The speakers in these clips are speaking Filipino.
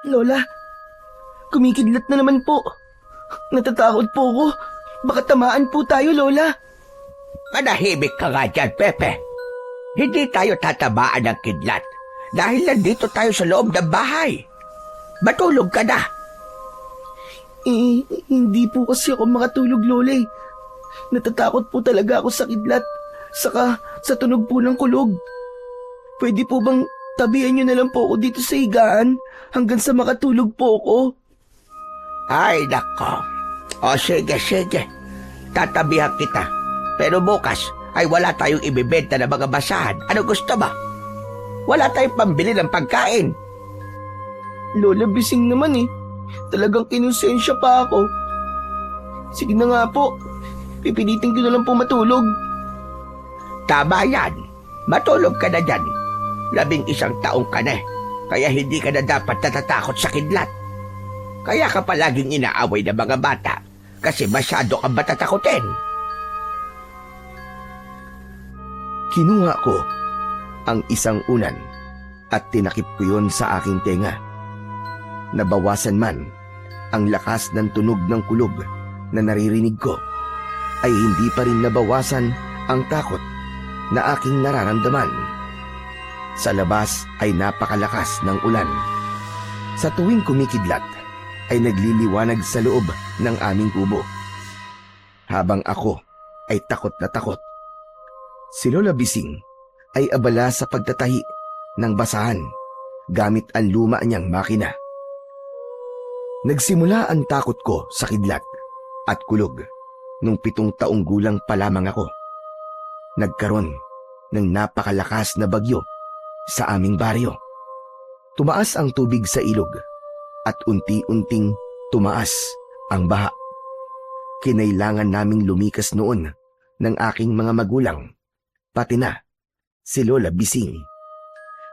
Lola, kumikidlat na naman po. Natatakot po ako. Baka tamaan po tayo, Lola. Manahimik ka nga dyan, Pepe. Hindi tayo tatabaan ng kidlat dahil nandito tayo sa loob ng bahay. Matulog ka na. Hindi po kasi ako makatulog, Lola. Natatakot po talaga ako sa kidlat. Saka sa tunog po ng kulog. Pwede po bang tabihan niyo na lang po ako dito sa higaan hanggang sa makatulog po ako? Ay, nako. O sige, sige. Tatabihan kita. Pero bukas ay wala tayong ibibenta na mga basahan. Ano gusto ba? Wala tayong pambili ng pagkain. Lola, bising naman eh. Talagang kinonsensya pa ako. Sige na nga po. Pipilitin ko na lang po matulog. Tama yan. Matulog ka na dyan. 11 taong ka na. Kaya hindi ka na dapat natatakot sa kidlat. Kaya ka palaging inaaway ng mga bata kasi masyado kang matatakotin. Kinuha ko ang isang unan at tinakip ko yon sa aking tenga. Nabawasan man ang lakas ng tunog ng kulog na naririnig ko, ay hindi pa rin nabawasan ang takot na aking nararamdaman. Sa labas ay napakalakas ng ulan. Sa tuwing kumikidlat, ay nagliliwanag sa loob ng aming kubo. Habang ako ay takot na takot. Si Lola Bising ay abala sa pagtatahi ng basahan gamit ang luma niyang makina. Nagsimula ang takot ko sa kidlat at kulog nung 7 taong gulang pa lamang ako. Nagkaroon ng napakalakas na bagyo sa aming baryo. Tumaas ang tubig sa ilog at unti-unting tumaas ang baha. Kinailangan naming lumikas noon ng aking mga magulang, pati na si Lola Bising.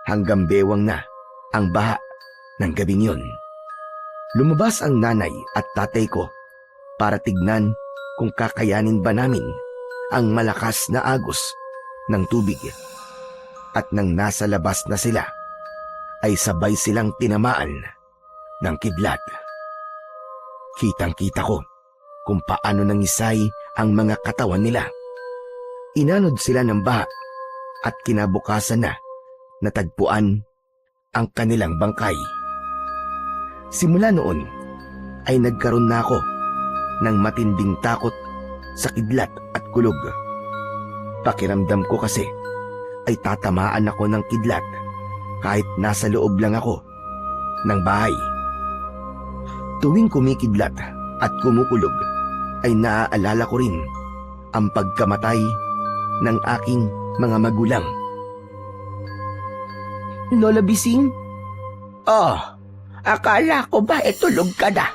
Hanggang bewang na ang baha ng gabing yun. Lumabas ang nanay at tatay ko para tignan kung kakayanin ba namin ang malakas na agos ng tubig. At nang nasa labas na sila, ay sabay silang tinamaan ng kidlat. Kitang-kita ko kung paano nangisay ang mga katawan nila. Inanod sila ng baha at kinabukasan na natagpuan ang kanilang bangkay. Simula noon ay nagkaroon na ako ng matinding takot sa kidlat at kulog. Pakiramdam ko kasi ay tatamaan ako ng kidlat kahit nasa loob lang ako ng bahay. Tuwing kumikidlat at kumukulog ay naaalala ko rin ang pagkamatay ng aking mga magulang. Lola Bising? Oh, akala ko ba tulog ka na?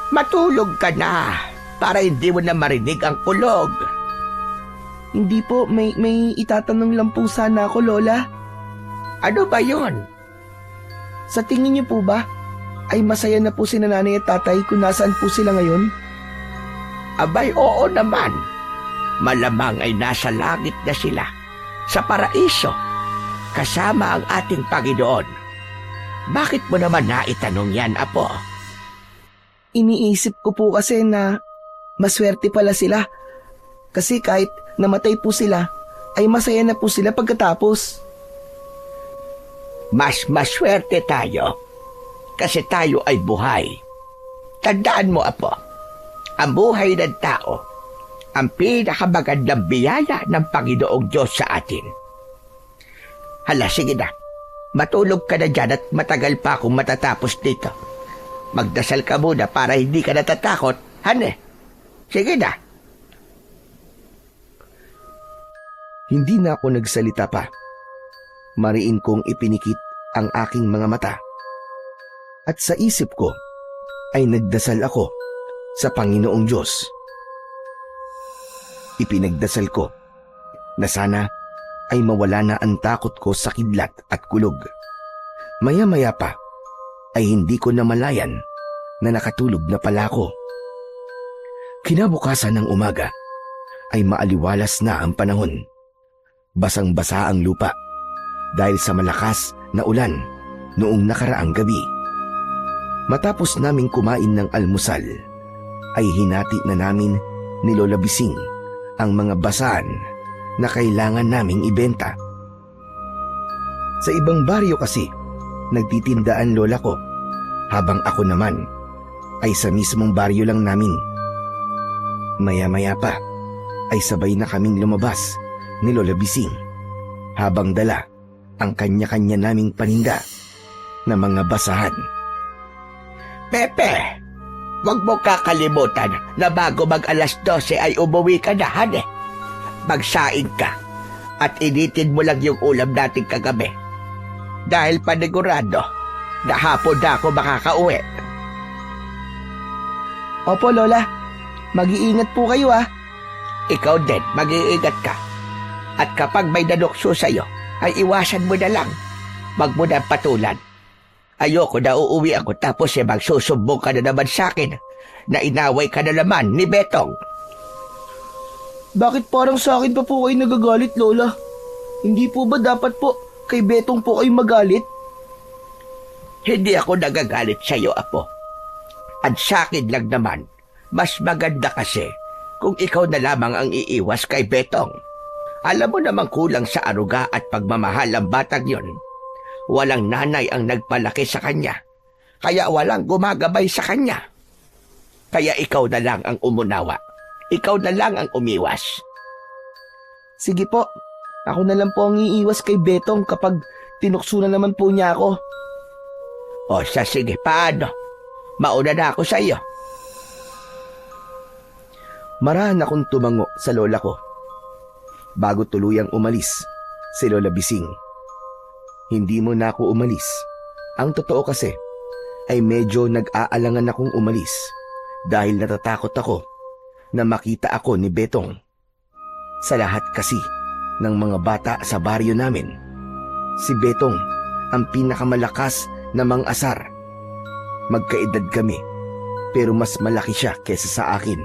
Matulog ka na para hindi mo na marinig ang kulog. Hindi po, may itatanong lang po sana ako, Lola. Ano ba yun? Sa tingin niyo po ba, ay masaya na po si nanay at tatay kung nasaan po sila ngayon? Abay, oo naman. Malamang ay nasa langit na sila, sa paraiso, kasama ang ating Panginoon. Bakit mo naman naitanong yan, Apo? Iniisip ko po kasi na maswerte pala sila. Kasi kahit namatay po sila, ay masaya na po sila pagkatapos. Mas maswerte tayo kasi tayo ay buhay. Tandaan mo, Apo, ang buhay ng tao ang pinakamagandang biyaya ng Panginoong Diyos sa atin. Hala, sige na. Matulog ka na dyan at matagal pa akong matatapos dito. Magdasal ka muna para hindi ka natatakot, hane. Sige na. Hindi na ako nagsalita pa. Mariin kong ipinikit ang aking mga mata. At sa isip ko ay nagdasal ako sa Panginoong Diyos. Ipinagdasal ko na sana ay mawala na ang takot ko sa kidlat at kulog. Maya-maya pa ay hindi ko namalayan na nakatulog na pala ako. Kinabukasan ng umaga ay maaliwalas na ang panahon. Basang-basa ang lupa dahil sa malakas na ulan noong nakaraang gabi. Matapos naming kumain ng almusal, ay hinati na namin ni Lola Bising ang mga basahan na kailangan naming ibenta. Sa ibang baryo kasi, nagtitindaan lola ko, habang ako naman ay sa mismong baryo lang namin. Maya-maya pa ay sabay na kaming lumabas ni Lola Bising habang dala ang kanya-kanya naming paninda na mga basahan. Pepe, wag mo kakalimutan na bago mag-alas 12 ay umuwi ka na, hane. Magsaing ka at initin mo lang yung ulam natin kagabi. Dahil panigurado na hapon na ako makakauwi. Opo, Lola. Mag-iingat po kayo ah. Ikaw din, mag-iingat ka. At kapag may nanukso sa'yo, ay iwasan mo na lang. Wag mo na patulan. Ayoko na uuwi ako tapos magsusumbong ka na naman sa akin na inaway ka na naman ni Betong. Bakit parang sa akin pa po kayo nagagalit, Lola? Hindi po ba dapat po kay Betong po kayo magalit? Hindi ako nagagalit sa'yo, Apo. At sa akin lang naman, mas maganda kasi kung ikaw na lamang ang iiwas kay Betong. Alam mo namang kulang sa aruga at pagmamahal ang batang yon. Walang nanay ang nagpalaki sa kanya, kaya walang gumagabay sa kanya. Kaya ikaw na lang ang umunawa. Ikaw na lang ang umiwas. Sige po, ako na lang po ang iiwas kay Betong kapag tinukso na naman po niya ako. O sige, paano? Mauna na ako sa iyo. Marahan akong tumango sa lola ko bago tuluyang umalis si Lola Bising. Hindi mo na ako umalis. Ang totoo kasi ay medyo nag-aalangan akong umalis dahil natatakot ako na makita ako ni Betong. Sa lahat kasi ng mga bata sa baryo namin, si Betong ang pinakamalakas na mang-asar. Magkaedad kami pero mas malaki siya kesa sa akin.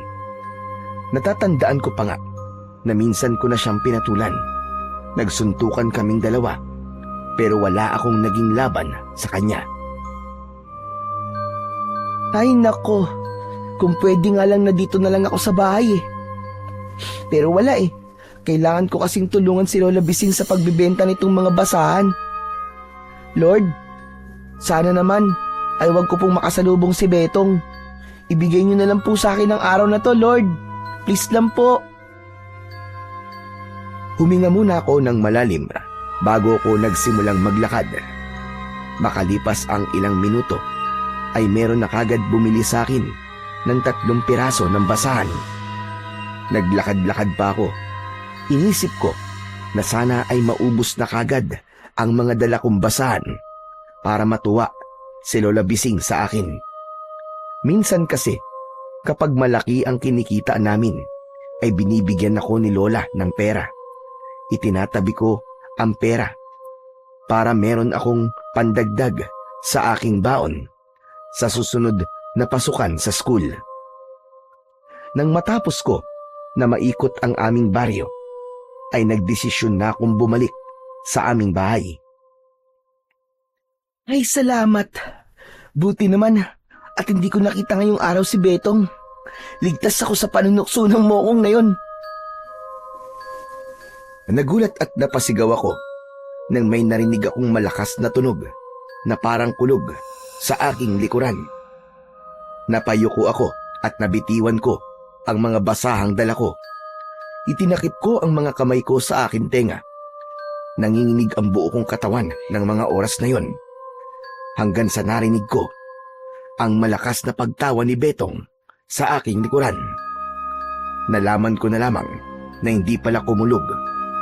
Natatandaan ko pa nga na minsan ko na siyang pinatulan. Nagsuntukan kaming dalawa pero wala akong naging laban sa kanya. Ay nako, kung pwede nga lang na dito na lang ako sa bahay eh. Pero wala eh, kailangan ko kasing tulungan si Lola Bising sa pagbibenta nitong mga basahan. Lord, sana naman ay wag ko pong makasalubong si Betong. Ibigay niyo na lang po sa akin ang araw na to, Lord. Please lang po. Huminga muna ako ng malalim bago ko nagsimulang maglakad. Makalipas ang ilang minuto, ay meron na kagad bumili sa akin ng 3 piraso ng basahan. Naglakad-lakad pa ako. Inisip ko na sana ay maubos na kagad ang mga dala kong basahan para matuwa si Lola Bising sa akin. Minsan kasi, kapag malaki ang kinikita namin, ay binibigyan ako ni Lola ng pera. Itinatabi ko ang pera para meron akong pandagdag sa aking baon sa susunod na pasukan sa school. Nang matapos ko na maikot ang aming baryo, ay nagdesisyon na akong bumalik sa aming bahay. Ay salamat. Buti naman at hindi ko nakita ngayong araw si Betong. Ligtas ako sa panunukso ng mokong na yon. Nagulat at napasigaw ako nang may narinig akong malakas na tunog na parang kulog sa aking likuran. Napayuko ako at nabitiwan ko ang mga basahang dala ko. Itinakip ko ang mga kamay ko sa aking tenga. Nanginginig ang buo kong katawan ng mga oras na yon. Hanggang sa narinig ko ang malakas na pagtawa ni Betong sa aking likuran. Nalaman ko na lamang na hindi pala kumulog,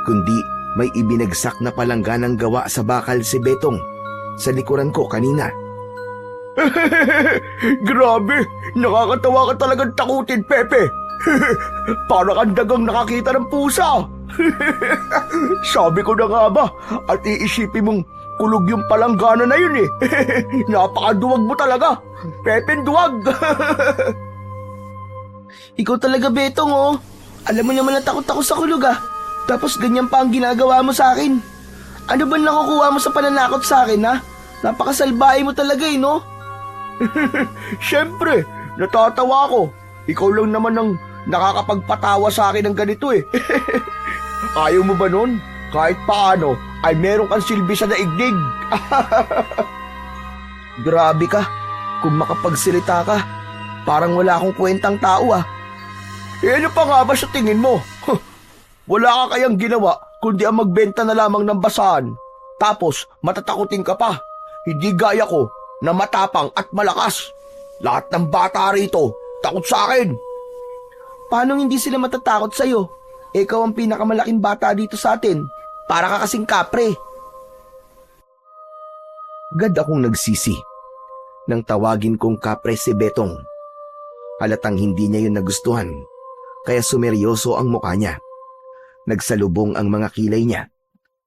kundi may ibinagsak na palangganang gawa sa bakal si Betong sa likuran ko kanina. Grabe, nakakatawa ka talagang takutin, Pepe. Parang ang dagang nakakita ng pusa. Sabi ko na nga ba, at iisipin mong kulog yung palanggana na yun eh. Napakaduwag mo talaga. Pepe, duwag. Ikaw talaga, Betong, oh. Alam mo naman na takot ako sa kulog, ah. Tapos ganyan pa ang ginagawa mo sa akin. Ano ba nakukuha mo sa pananakot sa akin, ha? Napakasalbahe mo talaga, eh, no? Siyempre, natatawa ako. Ikaw lang naman ang nakakapagpatawa sa akin ng ganito eh. Ayaw mo ba nun? Kahit paano ay meron kang silbi sa daigdig. Grabe ka. Kung makapagsalita ka, parang wala akong kwentang tao ah. Ano pa nga ba sa tingin mo? Wala ka kayang ginawa kundi ang magbenta na lamang ng basahan. Tapos matatakutin ka pa. Hindi gaya ko na matapang at malakas. Lahat ng bata rito takot sa akin. Paano hindi sila matatakot sa'yo? Ikaw ang pinakamalaking bata dito sa atin. Para ka kasing kapre. Agad akong nagsisi nang tawagin kong kapre si Betong. Halatang hindi niya yun nagustuhan, kaya sumeryoso ang mukha niya. Nagsalubong ang mga kilay niya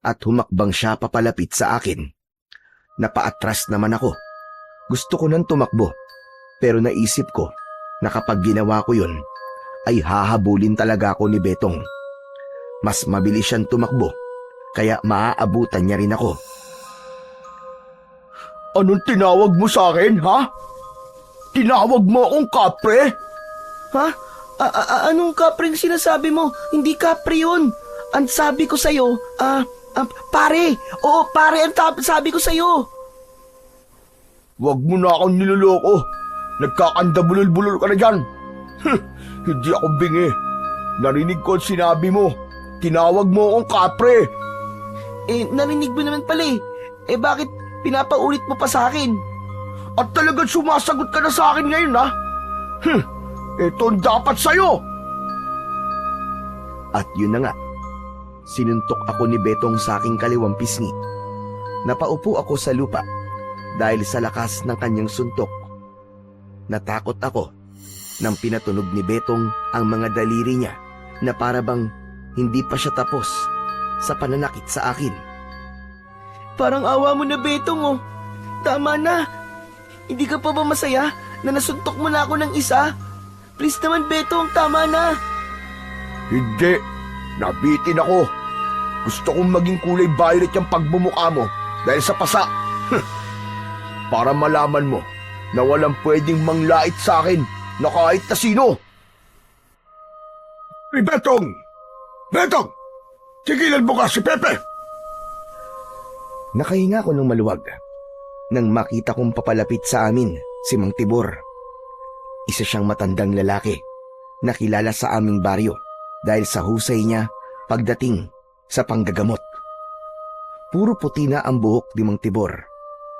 at humakbang siya papalapit sa akin. Napaatras naman ako. Gusto ko nang tumakbo, pero naisip ko na kapag ginawa ko yun, ay hahabulin talaga ako ni Betong. Mas mabilis siyang tumakbo, kaya maaabutan niya rin ako. Anong tinawag mo sa akin, ha? Tinawag mo akong kapre? Ha? Anong kapreng sinasabi mo? Hindi kapre yun. Ang sabi ko sa'yo, pare. Oo, pare ang sabi ko sa'yo. Huwag mo na akong niloloko. Nagkakandabulol-bulol ka na dyan. Hindi ako bingi. Narinig ko ang sinabi mo. Tinawag mo akong kapre. Narinig mo naman pala eh. Bakit pinapaulit mo pa sa akin? At talagang sumasagot ka na sa akin ngayon, ha? Ito ang dapat sa'yo. At yun na nga. Sinuntok ako ni Betong sa aking kaliwang pisngi. Napaupo ako sa lupa dahil sa lakas ng kanyang suntok. Natakot ako nang pinatunog ni Betong ang mga daliri niya na parabang hindi pa siya tapos sa pananakit sa akin. Parang awa mo na, Betong, oh. Tama na. Hindi ka pa ba masaya na nasuntok mo na ako ng isa? Please naman, Betong, tama na. Hindi. Nabitin ako. Gusto kong maging kulay violet yung pagbumukha mo dahil sa pasa. Para malaman mo na walang pwedeng manglait sa akin na kahit na sino. Betong! Betong! Tigilan mo ka si Pepe! Nakahinga ko ng maluwag nang makita kong papalapit sa amin si Mang Tibor. Isa siyang matandang lalaki na kilala sa aming baryo dahil sa husay niya pagdating sa panggagamot. Puro puti na ang buhok ni Mang Tibor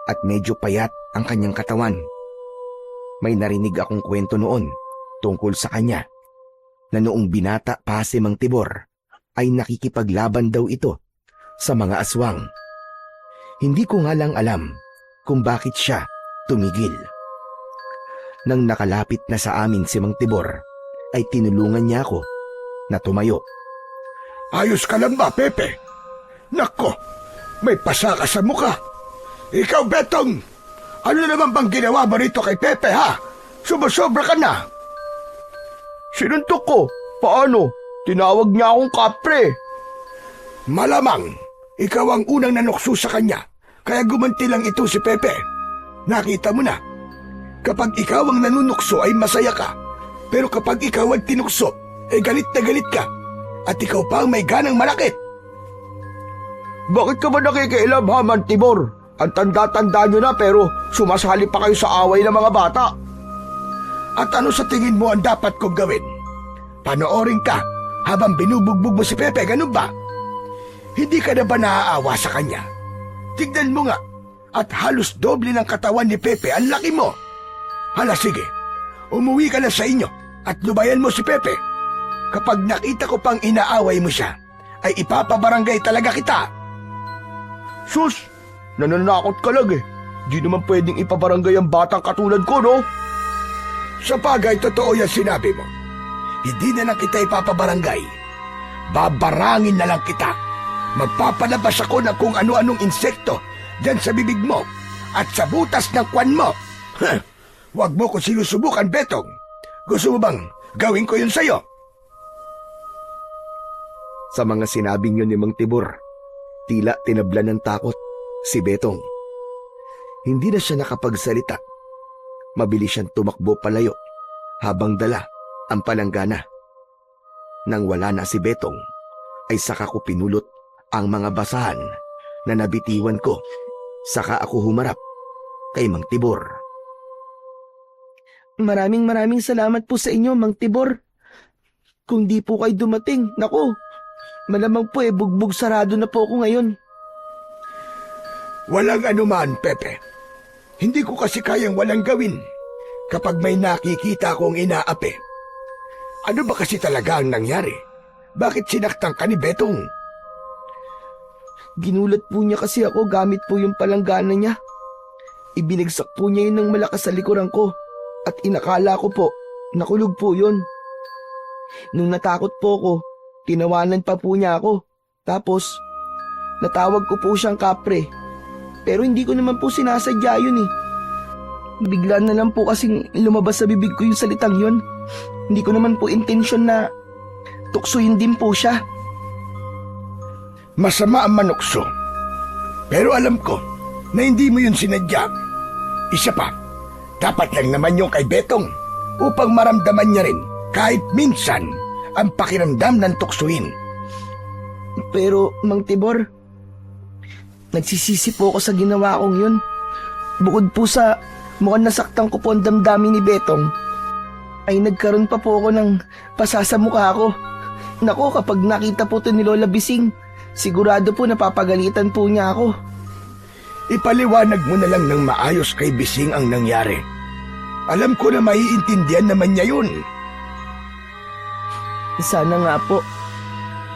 at medyo payat ang kanyang katawan. May narinig akong kwento noon tungkol sa kanya na noong binata pa si Mang Tibor ay nakikipaglaban daw ito sa mga aswang. Hindi ko nga lang alam kung bakit siya tumigil. Nang nakalapit na sa amin si Mang Tibor, ay tinulungan niya ako na tumayo. Ayos ka lang ba, Pepe? Nako, may pasa ka sa mukha. Ikaw, Betong, ano naman bang ginawa mo rito kay Pepe, ha? Sumusobra ka na. Sinuntok ko. Paano? Tinawag niya akong kapre. Malamang, ikaw ang unang nanukso sa kanya, kaya gumanti lang ito si Pepe. Nakita mo na, kapag ikaw ang nanunukso ay masaya ka, pero kapag ikaw ang tinukso, ay galit na galit ka, at ikaw pa ang may ganang malakit. Bakit ka ba nakikialam, ha, Man Tibor? Ang tanda-tanda nyo na pero sumasali pa kayo sa away ng mga bata. At ano sa tingin mo ang dapat kong gawin? Panoorin ka habang binubugbog mo si Pepe, ganun ba? Hindi ka na ba naaawa sa kanya? Tignan mo nga, at halos doble ng katawan ni Pepe ang laki mo. Hala, sige, umuwi ka na sa inyo at lubayan mo si Pepe. Kapag nakita ko pang inaaway mo siya, ay ipapabarangay talaga kita. Sus, nananakot ka lang eh. Di naman pwedeng ipabarangay ang batang katulad ko, no? Sa bagay, totoo yan sinabi mo. Hindi na lang kita ipapabarangay. Babarangin na lang kita. Magpapalabas ako ng kung ano-anong insekto dyan sa bibig mo at sa butas ng kwan mo. Huwag mo ko sinusubukan, Betong. Gusto mo bang gawin ko yun sa'yo? Sa mga sinabing yun ni Mang Tibor, tila tinablan ng takot si Betong. Hindi na siya nakapagsalita Mabilis siyang tumakbo palayo habang dala ang palanggana. Nang wala na si Betong, ay saka ko pinulot ang mga basahan na nabitiwan ko. Saka ako humarap kay Mang Tibor. Maraming salamat po sa inyo, Mang Tibor. Kung di po kayo dumating, naku, malamang po bugbog sarado na po ako ngayon. Walang anuman, Pepe. Hindi ko kasi kayang walang gawin kapag may nakikita kong inaapi. Ano ba kasi talaga ang nangyari? Bakit sinaktan ka ni Betong? Ginulat po niya kasi ako gamit po yung palanggana niya. Ibinigsak po niya yun ng malakas sa likuran ko at inakala ko po, nakulog po yun. Nung natakot po ko, tinawanan pa po niya ako. Tapos, natawag ko po siyang kapre. Pero hindi ko naman po sinasadya yun eh. Bigla na lang po kasing lumabas sa bibig ko yung salitang yun. Hindi ko naman po intensyon na tuksuin din po siya. Masama ang manukso. Pero alam ko na hindi mo yun sinadya. Isa pa, dapat lang naman yung kay Betong upang maramdaman niya rin kahit minsan ang pakiramdam ng tuksuin. Pero, Mang Tibor, nagsisisi po ako sa ginawa kong yun. Bukod po sa mukhang nasaktan ko po ang damdamin ni Betong, ay nagkaroon pa po ako ng pasa sa mukha ko. Nako, kapag nakita po ito ni Lola Bising, sigurado po napapagalitan po niya ako. Ipaliwanag mo na lang ng maayos kay Bising ang nangyari. Alam ko na maiintindihan naman niya yun. Sana nga po.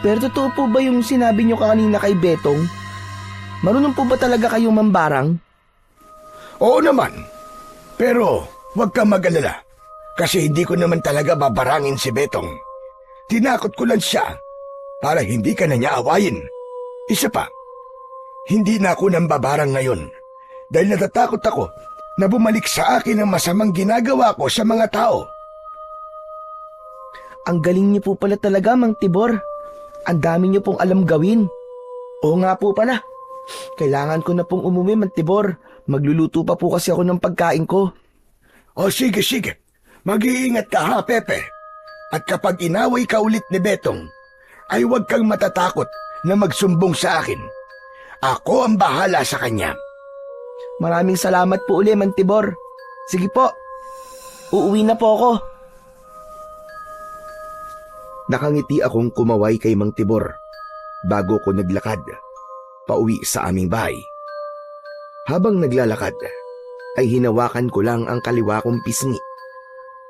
Pero totoo po ba yung sinabi niyo kanina kay Betong? Marunong po ba talaga kayong mambarang? Oo naman. Pero huwag kang mag-alala. Kasi hindi ko naman talaga babarangin si Betong. Tinakot ko lang siya para hindi ka na niya awayin. Isa pa, hindi na ako nang babarang ngayon dahil natatakot ako na bumalik sa akin ang masamang ginagawa ko sa mga tao. Ang galing niyo po pala talaga, Mang Tibor. Ang dami niyo pong alam gawin. Oo nga po pala. Kailangan ko na pong umuwi, Mang Tibor. Magluluto pa po kasi ako ng pagkain ko. O sige. Mag-iingat ka ha, Pepe. At kapag inaway ka ulit ni Betong, ay huwag kang matatakot na magsumbong sa akin. Ako ang bahala sa kanya. Maraming salamat po uli, Mang Tibor. Sige po. Uuwi na po ako. Nakangiti akong kumaway kay Mang Tibor bago ko naglakad pauwi sa aming bahay. Habang naglalakad, ay hinawakan ko lang ang kaliwa kong pisngi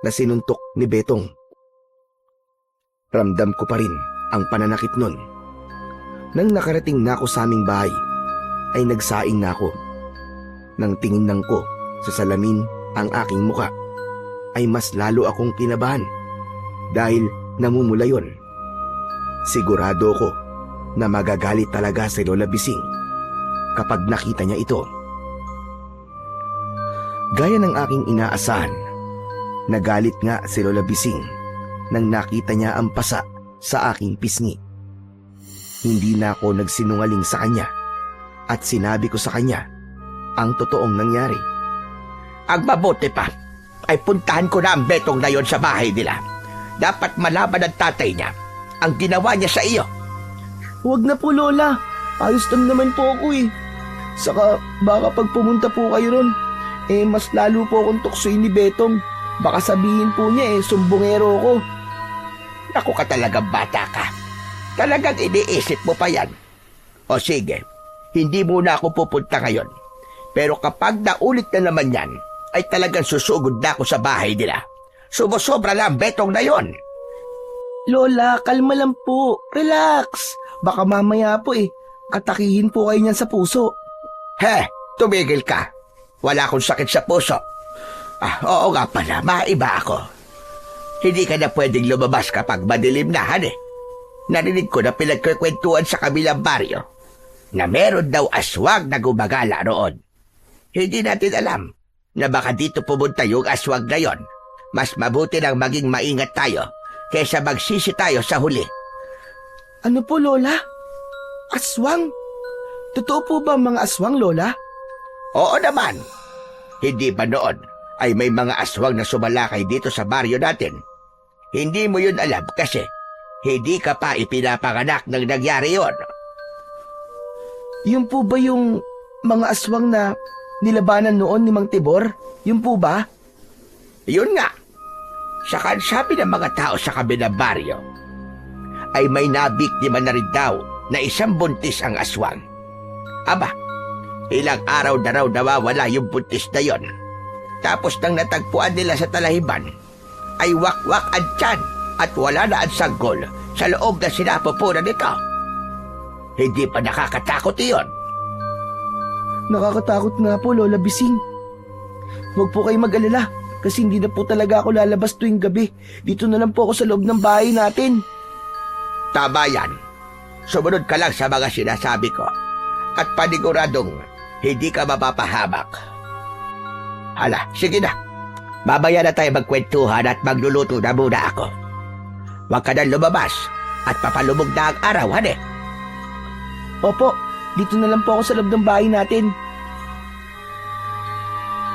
na sinuntok ni Betong. Ramdam ko pa rin ang pananakit nun. Nang nakarating na ako sa aming bahay, ay nagsaing na ako. Nang tingnan ko sa salamin ang aking muka, ay mas lalo akong kinabahan dahil namumula yun. Sigurado ko na magagalit talaga si Lola Bising kapag nakita niya ito. Gaya ng aking inaasahan, nagalit nga si Lola Bising nang nakita niya ang pasa sa aking pisngi. Hindi na ako nagsinungaling sa kanya at sinabi ko sa kanya ang totoong nangyari. Ang mabuti pa ay puntahan ko na ang Betong na yon sa bahay nila. Dapat malaman ng tatay niya ang ginawa niya sa iyo. Huwag na po, Lola. Ayos lang naman po ako eh. Saka baka pag pumunta po kayo ron, mas lalo po akong tuksoy ni Betong. Baka sabihin po niya sumbongero ko. Ako ka talagang bata ka. Talagang iniisip mo pa yan. O sige, hindi muna ako pupunta ngayon. Pero kapag naulit na naman yan, ay talagang susugod na ako sa bahay nila. Sumusobra lang ang Betong na yon. Lola, kalma lang po. Relax. Baka mamaya po atakihin po kayo niyan sa puso. Tumigil ka. Wala akong sakit sa puso. Oo nga pala, maiba ako. Hindi ka na pwedeng lumabas kapag madilim na, Narinig ko na pinagkukwentuhan sa kabilang baryo na meron daw aswang na gumagala roon. Hindi natin alam na baka dito pumunta yung aswang na yon. Mas mabuti nang maging maingat tayo kaysa magsisi tayo sa huli. Ano po, Lola? Aswang? Totoo po ba mga aswang, Lola? Oo naman. Hindi ba noon ay may mga aswang na sumalakay dito sa baryo natin. Hindi mo yun alam kasi hindi ka pa ipinapanganak nang nangyari yun. Yun po ba yung mga aswang na nilabanan noon ni Mang Tibor? Yun po ba? Yun nga. Saka sabi ng mga tao sa kabilang baryo, ay may nabiktima na rin daw na isang buntis ang aswang. Aba, ilang araw na raw nawawala yung buntis na yon. Tapos nang natagpuan nila sa talahiban, ay wakwak ang tiyan at wala na ang sanggol sa loob na sinapupunan nito. Hindi pa nakakatakot iyon. Nakakatakot nga po, Lola Bising. Huwag po kayo mag-alala kasi hindi na po talaga ako lalabas tuwing gabi. Dito na lang po ako sa loob ng bahay natin. Tama yan. Sumunod ka lang sa mga sinasabi ko at paniguradong hindi ka mapapahamak. Hala, sige na. Mamaya na tayo magkwentuhan at magluluto na muna ako. Huwag ka na lumabas at papalubog na ang araw, hane. Opo, dito na lang po ako sa loob ng bahay natin.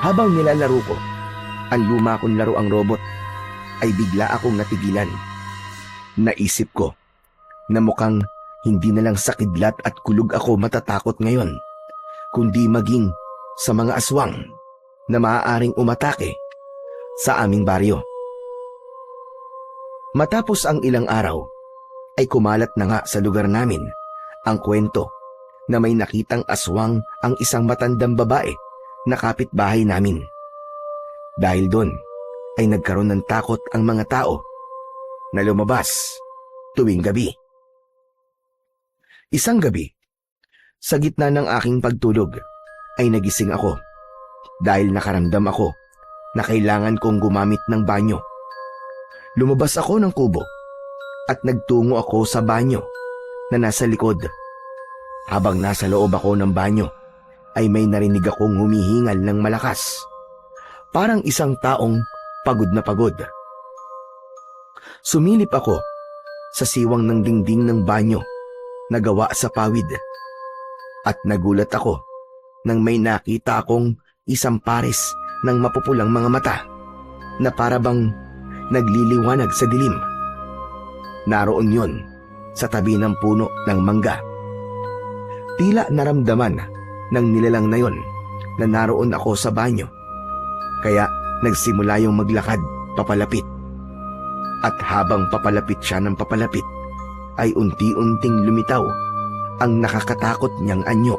Habang nilalaro ko, ang luma kong laro ang robot, ay bigla akong natigilan. Naisip ko na mukhang hindi na lang sa kidlat at kulog ako matatakot ngayon, kundi maging sa mga aswang na maaaring umatake sa aming baryo. Matapos ang ilang araw, ay kumalat na nga sa lugar namin ang kwento na may nakitang aswang ang isang matandang babae na kapitbahay namin. Dahil doon ay nagkaroon ng takot ang mga tao na lumabas tuwing gabi. Isang gabi, sa gitna ng aking pagtulog, ay nagising ako dahil nakaramdam ako na kailangan kong gumamit ng banyo. Lumabas ako ng kubo at nagtungo ako sa banyo na nasa likod. Habang nasa loob ako ng banyo, ay may narinig akong humihingal ng malakas. Parang isang taong pagod na pagod. Sumilip ako sa siwang ng dingding ng banyo na gawa sa pawid. At nagulat ako nang may nakita akong isang pares ng mapupulang mga mata na parabang nagliliwanag sa dilim. Naroon yon sa tabi ng puno ng mangga. Tila naramdaman ng nilalang na yon na naroon ako sa banyo. Kaya nagsimula yung maglakad papalapit. At habang papalapit siya ng papalapit, ay unti-unting lumitaw ang nakakatakot niyang anyo.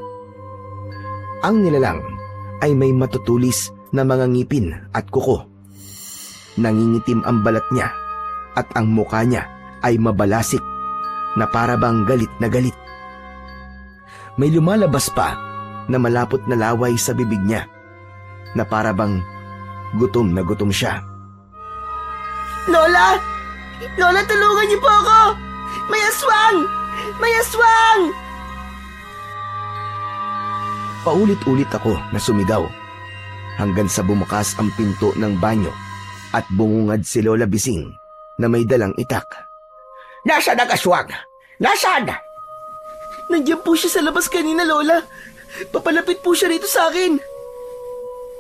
Ang nilalang ay may matutulis na mga ngipin at kuko. Nangingitim ang balat niya at ang mukha niya ay mabalasik na parabang galit na galit. May lumalabas pa na malapot na laway sa bibig niya na parabang gutom na gutom siya. Lola! Lola, tulungan niyo po ako! May aswang! May aswang! Paulit-ulit ako na sumigaw hanggang sa bumukas ang pinto ng banyo at bumungad si Lola Bising na may dalang itak. Nasaan ang aswang? Nasaan? Nandiyan po siya sa labas kanina, Lola. Papalapit po siya rito sa akin.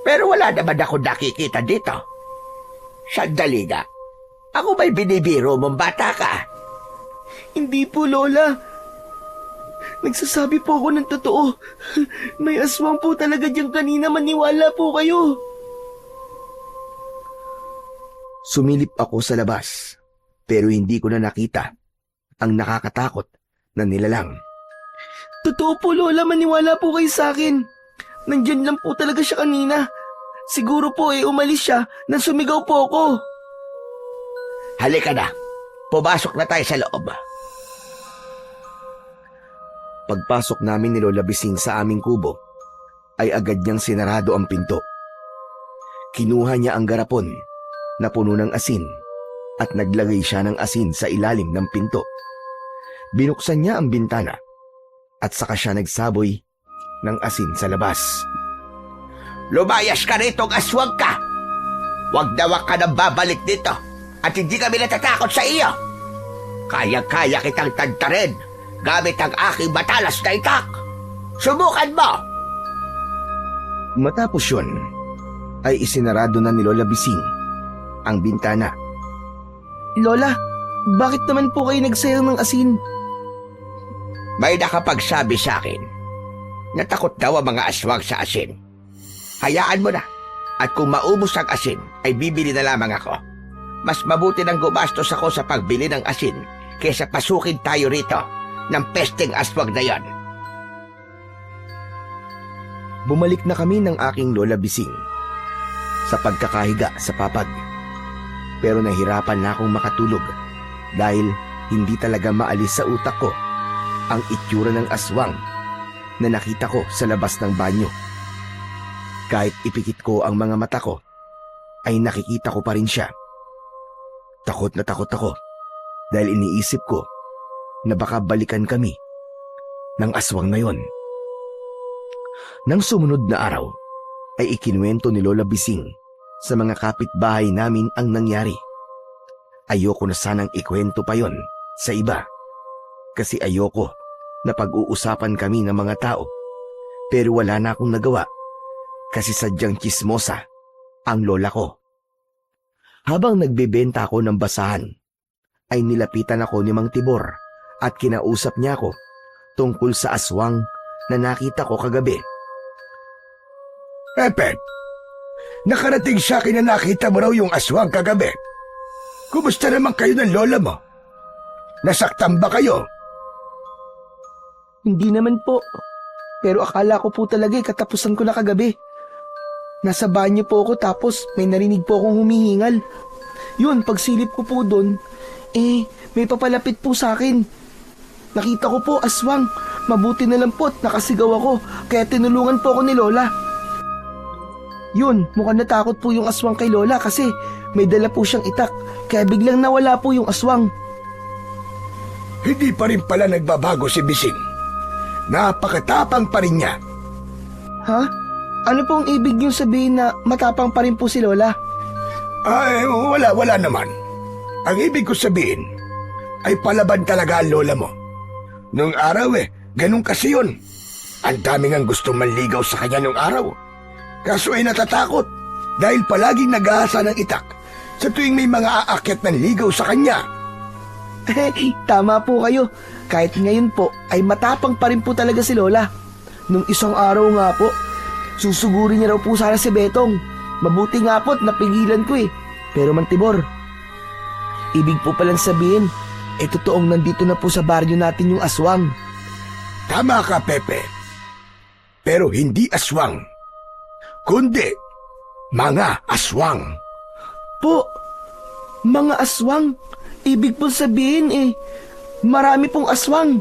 Pero wala naman ako nakikita dito. Sandali nga. Ako ba'y binibiro mong bata ka? Hindi po, Lola. Nagsasabi po ako ng totoo. May aswang po talaga diyan kanina, maniwala po kayo. Sumilip ako sa labas pero hindi ko na nakita ang nakakatakot na nilalang. Totoo po, Lola, maniwala po kayo sa akin. Nandiyan lang po talaga siya kanina. Siguro po umalis siya nang sumigaw po ako. Halika na. Pumasok na tayo sa loob. Pagpasok namin ni Lola Bising sa aming kubo, ay agad niyang sinarado ang pinto. Kinuha niya ang garapon na puno ng asin at naglagay siya ng asin sa ilalim ng pinto. Binuksan niya ang bintana at saka siya nagsaboy ng asin sa labas. Lumayas ka rito, aswang ka! Huwag na huwag ka nang babalik dito at hindi kami natatakot sa iyo. Kaya-kaya kitang tantarin gamit ang aking matalas na itak. Subukan mo! Matapos yun, ay isinarado na ni Lola Bising ang bintana. Lola, bakit naman po kayo nagsayang ng asin? May nakapagsabi sa akin na takot daw ang mga aswang sa asin. Hayaan mo na. At kung maubos ang asin, ay bibili na lamang ako. Mas mabuti nang gumastos ako sa pagbili ng asin kaysa pasukin tayo rito ng pesteng aswang na yon. Bumalik na kami ng aking Lola Bising sa pagkakahiga sa papag. Pero nahirapan na akong makatulog dahil hindi talaga maalis sa utak ko ang itsura ng aswang na nakita ko sa labas ng banyo. Kahit ipikit ko ang mga mata ko, ay nakikita ko pa rin siya. Takot na takot ako dahil iniisip ko na baka balikan kami ng aswang na yon. Nang sumunod na araw, ay ikinuwento ni Lola Bising sa mga kapitbahay namin ang nangyari. Ayoko na sanang ikwento pa yon sa iba kasi ayoko na pag-uusapan kami ng mga tao, pero wala na akong nagawa kasi sadyang tsismosa ang lola ko. Habang nagbebenta ako ng basahan, ay nilapitan ako ni Mang Tibor at kinausap niya ako tungkol sa aswang na nakita ko kagabi. Pepe, nakarating sa akin na nakita mo raw yung aswang kagabi. Kumusta naman kayo ng lola mo? Nasaktan ba kayo? Hindi naman po. Pero akala ko po talaga katapusan ko na kagabi. Nasa banyo po ako tapos may narinig po akong humihingal. Yun, pagsilip ko po doon, may papalapit po sa akin. Nakita ko po aswang. Mabuti na lang po at nakasigaw ako kaya tinulungan po ako ni Lola. Yun, mukhang natakot po yung aswang kay Lola kasi may dala po siyang itak kaya biglang nawala po yung aswang. Hindi pa rin pala nagbabago si Bising. Napakatapang pa rin niya. Ha? Ano pong ibig niyong sabihin na matapang pa rin po si Lola? Ay, wala naman. Ang ibig ko sabihin ay palaban talaga ang lola mo. Nung araw ganun kasi yun. Ang daming ang gustong manligaw sa kanya nung araw. Kaso ay natatakot dahil palaging nag-aasa ng itak sa tuwing may mga aakyat ng ligaw sa kanya. Tama po kayo. Kahit ngayon po ay matapang pa rin po talaga si Lola. Nung isang araw nga po, susugurin niya raw po sana si Betong. Mabuti nga po't napigilan ko Pero Mang Tibor, ibig po palang sabihin, totoong nandito na po sa baryo natin yung aswang. Tama ka, Pepe. Pero hindi aswang, kundi mga aswang. Po, mga aswang? Ibig po sabihin marami pong aswang.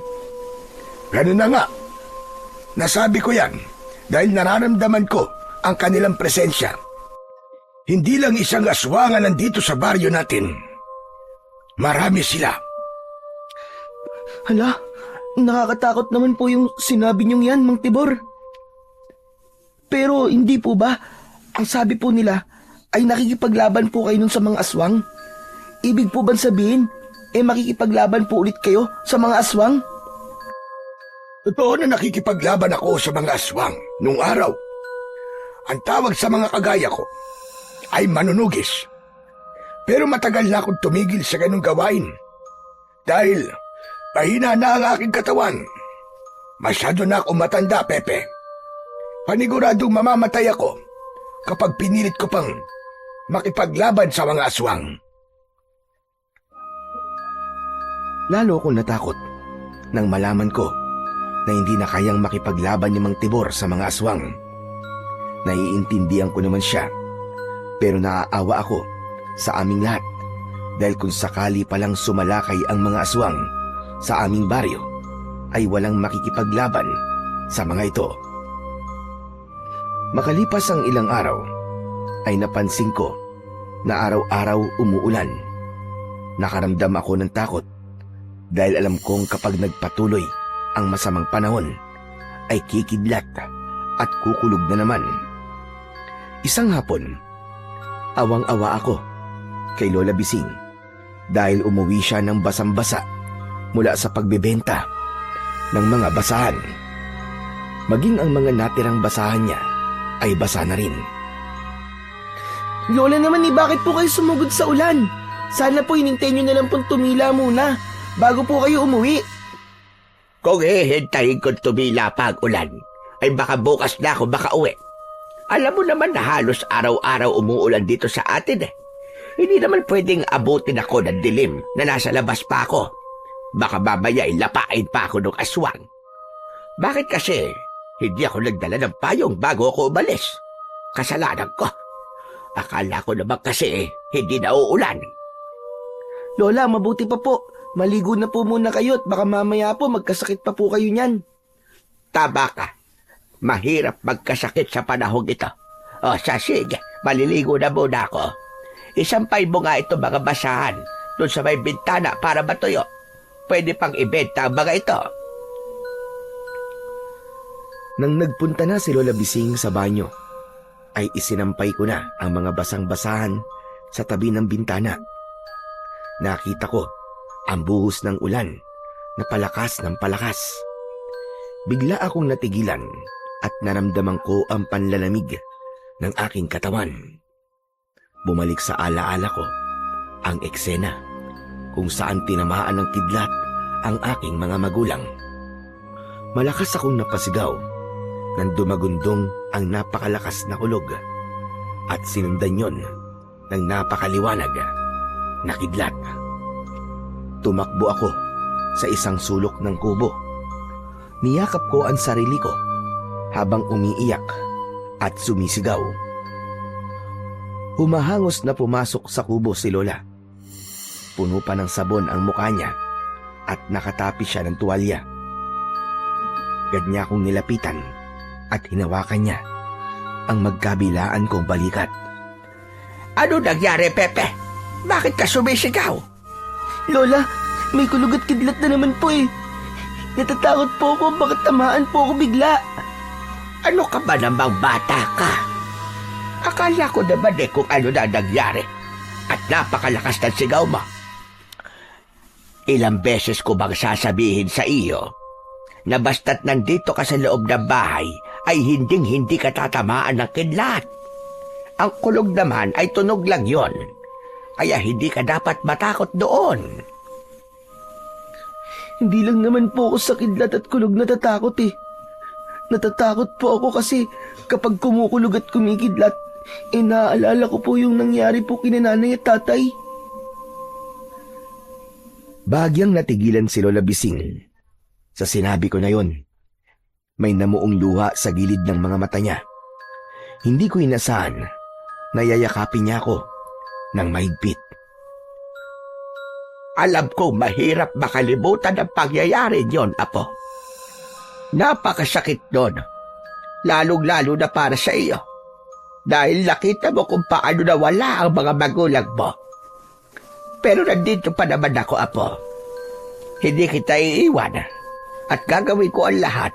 Ganun na nga. Nasabi ko yan dahil nararamdaman ko ang kanilang presensya. Hindi lang isang aswang ang nandito sa baryo natin. Marami sila. Hala, nakakatakot naman po yung sinabi niyong yan, Mang Tibor. Pero hindi po ba, ang sabi po nila ay nakikipaglaban po kayo nun sa mga aswang? Ibig po bang sabihin, makikipaglaban po ulit kayo sa mga aswang? Totoo na nakikipaglaban ako sa mga aswang nung araw. Ang tawag sa mga kagaya ko ay manunugis. Pero matagal na akong tumigil sa ganung gawain. Dahil mahina na ang aking katawan. Masyado na akong matanda, Pepe. Paniguradong mamamatay ako kapag pinilit ko pang makipaglaban sa mga aswang. Lalo akong natakot nang malaman ko na hindi na kayang makipaglaban ni Mang Tibor sa mga aswang. Naiintindihan ko naman siya, pero naaawa ako sa aming lahat dahil kung sakali palang sumalakay ang mga aswang sa aming baryo, ay walang makikipaglaban sa mga ito. Makalipas ang ilang araw, ay napansin ko na araw-araw umuulan. Nakaramdam ako ng takot dahil alam kong kapag nagpatuloy ang masamang panahon, ay kikidlat at kukulog na naman. Isang hapon, awang-awa ako kay Lola Bising dahil umuwi siya ng basang-basa mula sa pagbebenta ng mga basahan. Maging ang mga natirang basahan niya ay basa na rin. Lola naman bakit po kayo sumugod sa ulan? Sana po hinintay nyo na lang pong tumila muna bago po kayo umuwi. Kung hihintayin kong tumila pa ang ulan, ay baka bukas na ako makauwi. Alam mo naman na halos araw-araw umuulan dito sa atin eh. Hindi naman pwedeng abutin ako ng dilim na nasa labas pa ako. Baka mamaya ilapain pa ako ng aswang. Bakit kasi hindi ako nagdala ng payong bago ako umalis? Kasalanan ko. Akala ko naman kasi hindi na uulan. Lola, mabuti pa po. Maligo na po muna kayo at baka mamaya po magkasakit pa po kayo niyan. Tama ka. Mahirap magkasakit sa panahon ito. O sige, maliligo na muna ako. Isampay mo nga ito mga basahan doon sa may bintana para matuyo. Pwede pang ibenta ang mga ito. Nang nagpunta na si Lola Bising sa banyo, ay isinampay ko na ang mga basang-basahan sa tabi ng bintana. Nakita ko ang buhos ng ulan na palakas ng palakas. Bigla akong natigilan at naramdaman ko ang panlalamig ng aking katawan. Bumalik sa alaala ko ang eksena kung saan tinamaan ng kidlat ang aking mga magulang. Malakas akong napasigaw nang dumagundong ang napakalakas na kulog at sinundan yon ng napakaliwanag na kidlat. Tumakbo ako sa isang sulok ng kubo. Niyakap ko ang sarili ko habang umiiyak at sumisigaw. Humahangos na pumasok sa kubo si Lola. Puno pa ng sabon ang mukha niya at nakatapi siya ng tuwalya. Agad niya akong nilapitan at hinawakan niya ang magkabilaan kong balikat. Ano nangyari, Pepe? Bakit ka sumisigaw? Lola, may kulog at kidlat na naman po eh. Natatakot po ako bakit tamaan po ako bigla. Ano ka ba namang bata ka? Akala ko naman kung ano na nangyari at napakalakas ng sigaw mo. Ilang beses ko bang sasabihin sa iyo na basta't nandito ka sa loob ng bahay ay hinding-hindi ka tatamaan ng kidlat. Ang kulog naman ay tunog lang yon, kaya hindi ka dapat matakot doon. Hindi lang naman po ako sa kidlat at kulog natatakot eh. Natatakot po ako kasi kapag kumukulog at kumikidlat, naaalala ko po yung nangyari po kina nanay at tatay. Bahagyang natigilan si Lola Bising. Sa sinabi ko na yon, may namuong luha sa gilid ng mga mata niya. Hindi ko inasahan na yayakapin niya ako ng mahigpit. Alam ko mahirap makalimutan ang pangyayari niyon, Apo. Napakasakit nun, lalong-lalo na para sa iyo. Dahil nakita mo kung paano nawala ang mga magulang mo. Pero nandito pa naman ako, Apo. Hindi kita iiwan at gagawin ko ang lahat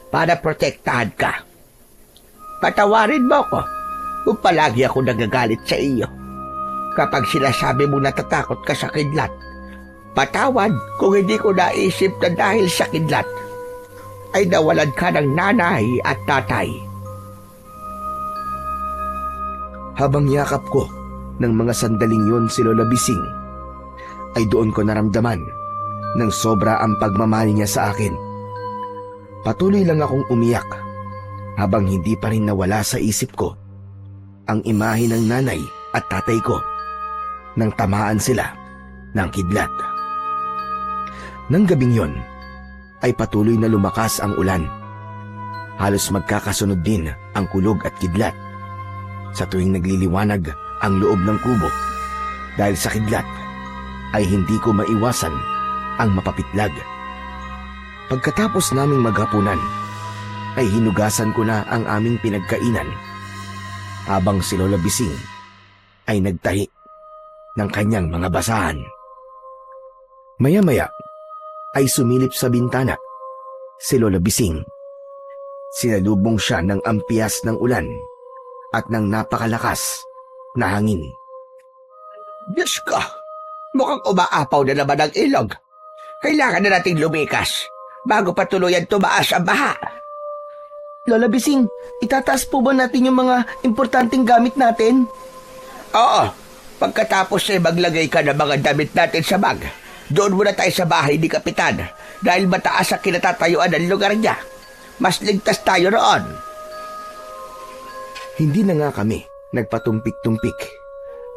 para protektahan ka. Patawarin mo ko kung palagi ako nagagalit sa iyo. Kapag sinasabi mo natatakot ka sa kidlat, patawad kung hindi ko naisip na dahil sa kidlat ay nawalan ka ng nanay at tatay. Habang yakap ko ng mga sandaling yon si Lola Bising, ay doon ko naramdaman ng sobra ang pagmamahal niya sa akin. Patuloy lang akong umiyak habang hindi pa rin nawala sa isip ko ang imahe ng nanay at tatay ko nang tamaan sila ng kidlat. Nang gabing yon, ay patuloy na lumakas ang ulan. Halos magkakasunod din ang kulog at kidlat sa tuwing nagliliwanag ang loob ng kubo. Dahil sa kidlat, ay hindi ko maiwasan ang mapapitlag. Pagkatapos naming maghapunan, ay hinugasan ko na ang aming pinagkainan habang si Lola Bising ay nagtahi ng kanyang mga basahan. Maya-maya ay sumilip sa bintana si Lola Bising. Sinalubong siya ng ampias ng ulan at ng napakalakas na hangin. Diyos ko, mukhang umaapaw na naman ang ilog. Kailangan na nating lumikas bago pa tuluyan tumaas ang baha. Lola Bising, itataas po ba natin yung mga importanteng gamit natin? Oo, pagkatapos ay maglagay ka ng mga damit natin sa bag. Doon muna tayo sa bahay ni Kapitan dahil mataas ang kinatatayuan ng lugar niya. Mas ligtas tayo roon. Hindi na nga kami nagpatumpik-tumpik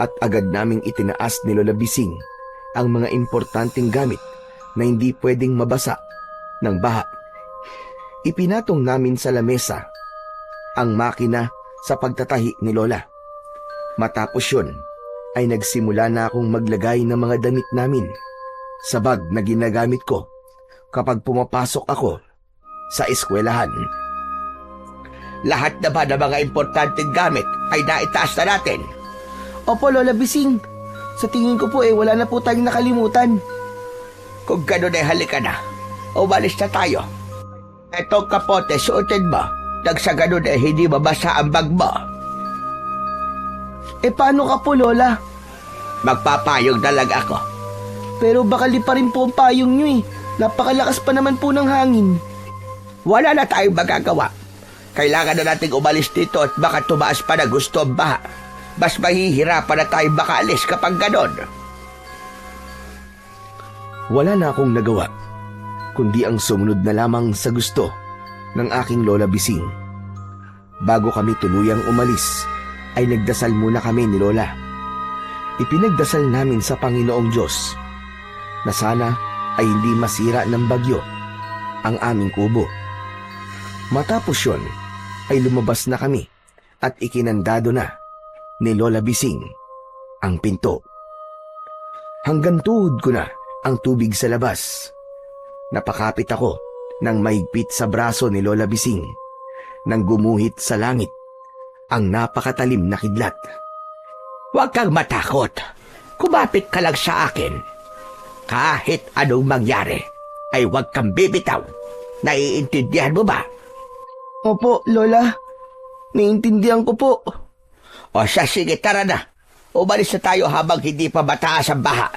at agad naming itinaas ni Lola Bising ang mga importanteng gamit na hindi pwedeng mabasa ng baha. Ipinatong namin sa lamesa ang makina sa pagtatahi ni Lola. Matapos yun, ay nagsimula na akong maglagay ng mga damit namin sa bag na ginagamit ko kapag pumapasok ako sa eskwelahan. Lahat na ba ng mga importanteng gamit ay naitaas na natin? Opo, Lola Bising. Sa tingin ko po wala na po tayong nakalimutan. Kung gano'n ay halika na. Umalis na tayo. Etong kapote, suotin mo. Nang sa gano'n ay hindi mabasa ang bag mo. Paano ka po, Lola? Magpapayong na lang ako. Pero baka lipa rin po ang payong nyo Napakalakas pa naman po ng hangin. Wala na tayong magagawa. Kailangan na nating umalis dito at baka tumaas pa na gusto ang baha. Mas mahihirapan na tayong makaalis kapag ganon. Wala na akong nagawa, kundi ang sumunod na lamang sa gusto ng aking Lola Bising. Bago kami tuluyang umalis, ay nagdasal muna kami ni Lola. Ipinagdasal namin sa Panginoong Diyos na sana ay hindi masira ng bagyo ang aming kubo. Matapos yun, ay lumabas na kami at ikinandado na ni Lola Bising ang pinto. Hanggang tuhod ko na ang tubig sa labas. Napakapit ako ng mahigpit sa braso ni Lola Bising nang gumuhit sa langit ang napakatalim na kidlat. Huwag kang matakot. Kumapit ka lang sa akin. Kahit anong mangyari, ay huwag kang bibitaw. Naiintindihan mo ba? Opo, Lola. Naiintindihan ko po. O siya, sige, tara na. Umalis na tayo habang hindi pa mataas ang baha.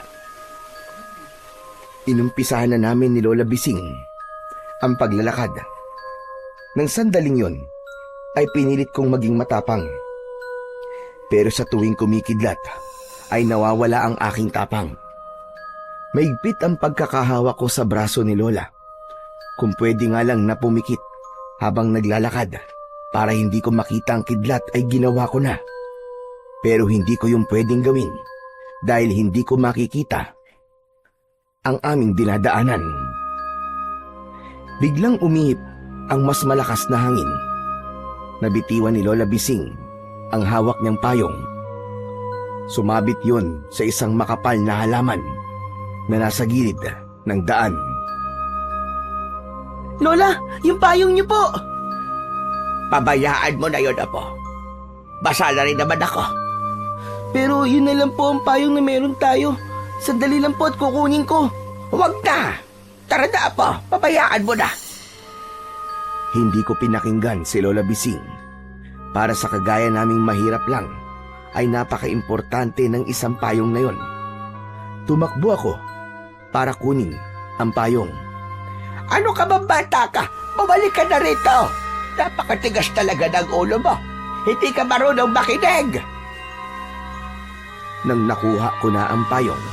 Inumpisahan na namin ni Lola Bising ang paglalakad. Nang sandaling yon, ay pinilit kong maging matapang. Pero sa tuwing kumikidlat, ay nawawala ang aking tapang. Maigpit ang pagkakahawak ko sa braso ni Lola. Kung pwede nga lang na pumikit habang naglalakad para hindi ko makita ang kidlat ay ginawa ko na. Pero hindi ko yung pwedeng gawin dahil hindi ko makikita ang aming dinadaanan. Biglang umihip ang mas malakas na hangin. Nabitiwan ni Lola Bising ang hawak niyang payong. Sumabit yun sa isang makapal na halaman na nasa gilid ng daan. Lola, yung payong niyo po! Pabayaan mo na yun, Apo. Basa na rin naman ako. Pero yun na lang po ang payong na meron tayo. Sandali lang po at kukunin ko. Huwag na! Tara na, Apo. Pabayaan mo na. Hindi ko pinakinggan si Lola Bising. Para sa kagaya naming mahirap lang, ay napaka-importante ng isang payong na yon. Tumakbo ako para kunin ang payong. Ano ka ba, bata ka? Bumalik ka na rito. Napakatigas talaga ng ulo mo. Hindi ka marunong makinig. Nang nakuha ko na ang payong,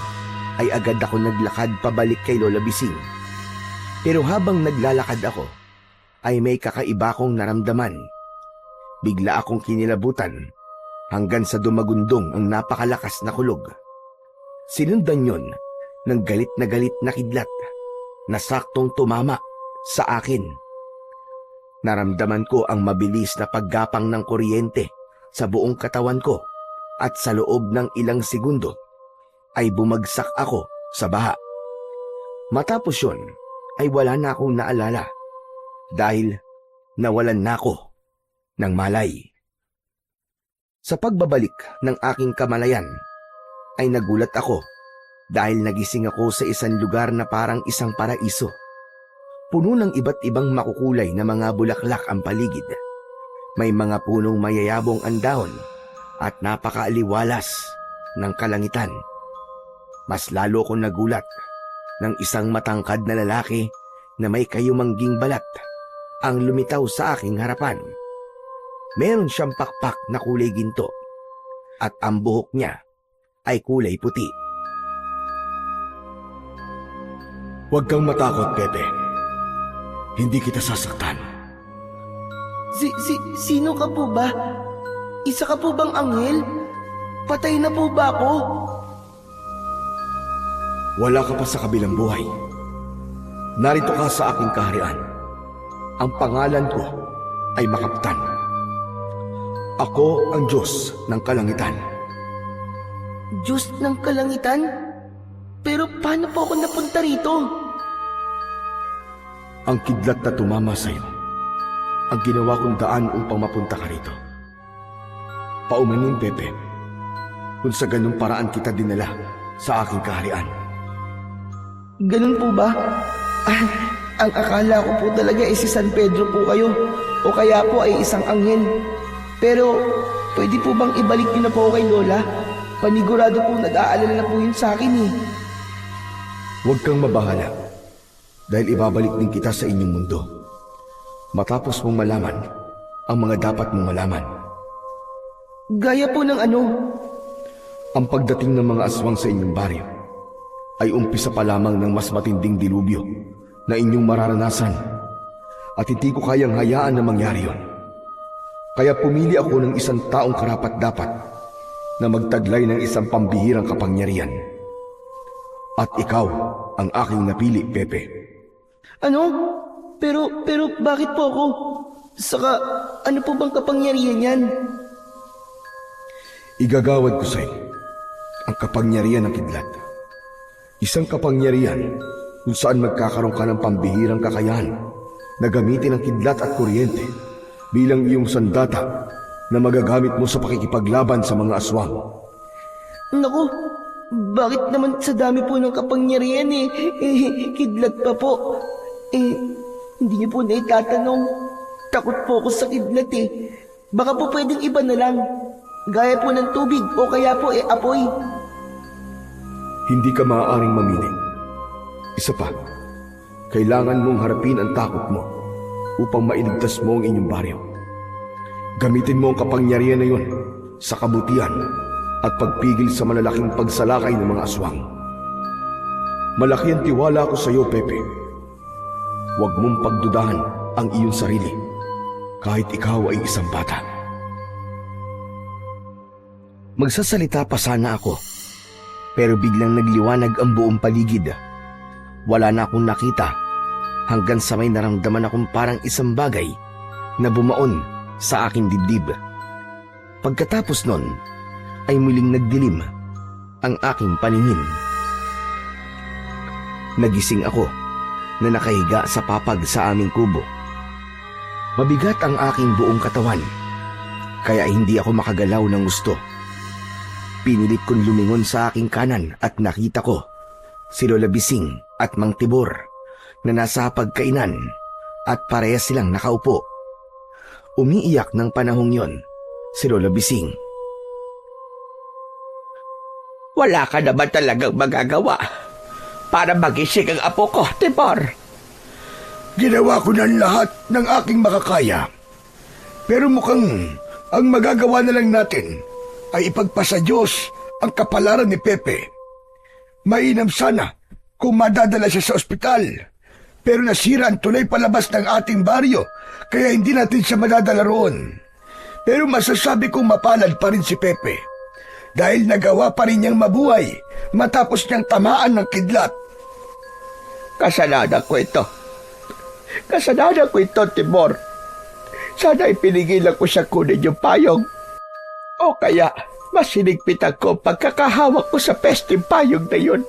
ay agad ako naglakad pabalik kay Lola Bising. Pero habang naglalakad ako, ay may kakaiba kong naramdaman. Bigla akong kinilabutan hanggang sa dumagundong ang napakalakas na kulog. Sinundan yon ng galit na kidlat na saktong tumama sa akin. Naramdaman ko ang mabilis na paggapang ng kuryente sa buong katawan ko at sa loob ng ilang segundo ay bumagsak ako sa baha. Matapos yon ay wala na akong naalala dahil nawalan na ako ng malay. Sa pagbabalik ng aking kamalayan ay nagulat ako dahil nagising ako sa isang lugar na parang isang paraiso. Puno ng iba't ibang makukulay na mga bulaklak ang paligid. May mga punong mayayabong ang dahon at napakaaliwalas ng kalangitan. Mas lalo kong nagulat ng isang matangkad na lalaki na may kayumangging balat ang lumitaw sa aking harapan. Meron siyang pakpak na kulay ginto. at ang buhok niya ay kulay puti. Huwag kang matakot, Pepe. Hindi kita sasaktan. Sino ka po ba? Isa ka po bang anghel? Patay na po ba ako? Wala ka pa sa kabilang buhay. Narito ka sa aking kaharian. Ang pangalan ko ay Makaptan. Ako ang Diyos ng Kalangitan. Diyos ng kalangitan? Pero paano po ako napunta rito? Ang kidlat na tumama sa'yo, ang ginawa kong daan upang mapunta ka rito. Paumanin, Pepe, kung sa ganung paraan kita dinala sa aking kaharian. Ganun po ba? Ang akala ko po talaga ay si San Pedro po kayo o kaya po ay isang anghel. Pero pwede po bang ibalik niyo na po ako kay Lola? Panigurado po nag-aalala na po yun sa akin eh. Huwag kang mabahala dahil ibabalik din kita sa inyong mundo. Matapos mong malaman ang mga dapat mong malaman. Gaya po ng ano? Ang pagdating ng mga aswang sa inyong baryo ay umpisa pa lamang ng mas matinding dilubyo na inyong mararanasan at hindi ko kayang hayaan na mangyari yon. Kaya pumili ako ng isang taong karapat-dapat na magtaglay ng isang pambihirang kapangyarihan. At ikaw ang aking napili, Pepe. Ano? Pero bakit po ako? Saka ano po bang kapangyarihan yan? Igagawad ko sa'yo ang kapangyarihan ng kidlat. Isang kapangyarihan kung saan magkakaroon ka ng pambihirang kakayahan na gamitin ang kidlat at kuryente bilang iyong sandata na magagamit mo sa pakikipaglaban sa mga aswang. Naku, bakit naman sa dami po ng kapangyarihan kidlat pa po. Hindi niyo po na itatanong. Takot po ako sa kidlat Baka po pwedeng iba na lang. Gaya po ng tubig o kaya po apoy. Hindi ka maaaring mamili. Isa pa, kailangan mong harapin ang takot mo upang mailigtas mo ang inyong baryo. Gamitin mo ang kapangyarihan na yun sa kabutihan at pagpigil sa malalaking pagsalakay ng mga aswang. Malaki ang tiwala ko sa iyo, Pepe. Huwag mong pagdudahan ang iyong sarili kahit ikaw ay isang bata. Magsasalita pa sana ako, pero biglang nagliwanag ang buong paligid. Wala na akong nakita hanggang sa may naramdaman akong parang isang bagay na bumaon sa aking dibdib. Pagkatapos nun, ay muling nagdilim ang aking paningin. Nagising ako na nakahiga sa papag sa aming kubo. Mabigat ang aking buong katawan, kaya hindi ako makagalaw ng gusto. Pinilit kong lumingon sa aking kanan at nakita ko si Lola Bising at Mang Tibor na nasa pagkainan at parehas silang nakaupo. Umiiyak ng panahong yon si Lola Bising. Wala ka naman talagang magagawa para magising ang apo ko, Tibor. Ginawa ko na lahat ng aking makakaya. Pero mukhang ang magagawa na lang natin ay ipagpasa Diyos ang kapalaran ni Pepe. Mainam sana kung madadala siya sa ospital. Pero nasira ang tulay palabas ng ating baryo, kaya hindi natin siya madadala roon. Pero masasabi kong mapalad pa rin si Pepe. Dahil nagawa pa rin niyang mabuhay matapos niyang tamaan ng kidlat. Kasalanan ko ito. Kasalanan ko ito, Tibor. Sana ipinigilan ko siya kunin yung payong. O kaya, mas sinigpitan ko pagkakahawak ko sa pesting payong na yun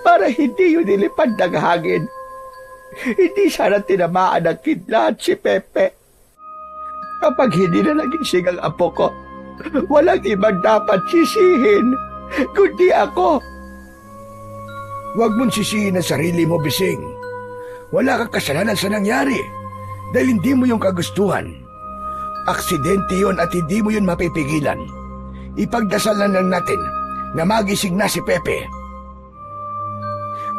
para hindi yun nilipad ng hangin. Hindi sana tinamaan ng kidlat si Pepe. Kapag hindi na nagising ang apo ko, walang ibang dapat sisihin kundi ako. Huwag mong sisihin ang sarili mo, Bising. Wala kang kasalanan sa nangyari dahil hindi mo yung kagustuhan. Aksidente yon at hindi mo yun mapipigilan. Ipagdasal lang natin na magising na si Pepe.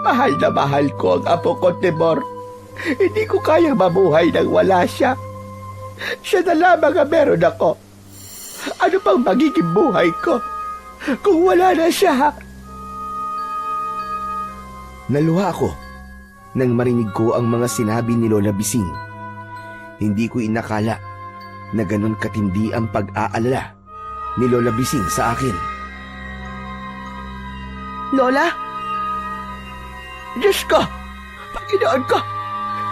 Mahal na mahal ko ang apo ko, Tibor. Hindi ko kayang mabuhay nang wala siya. Siya na lamang ang meron ako. Ano pang magiging buhay ko kung wala na siya? Naluha ako nang marinig ko ang mga sinabi ni Lola Bising. Hindi ko inakala na ganon katindi ang pag-aalala ni Lola Bising sa akin. Lola? Diyos ko! Panginoon ko!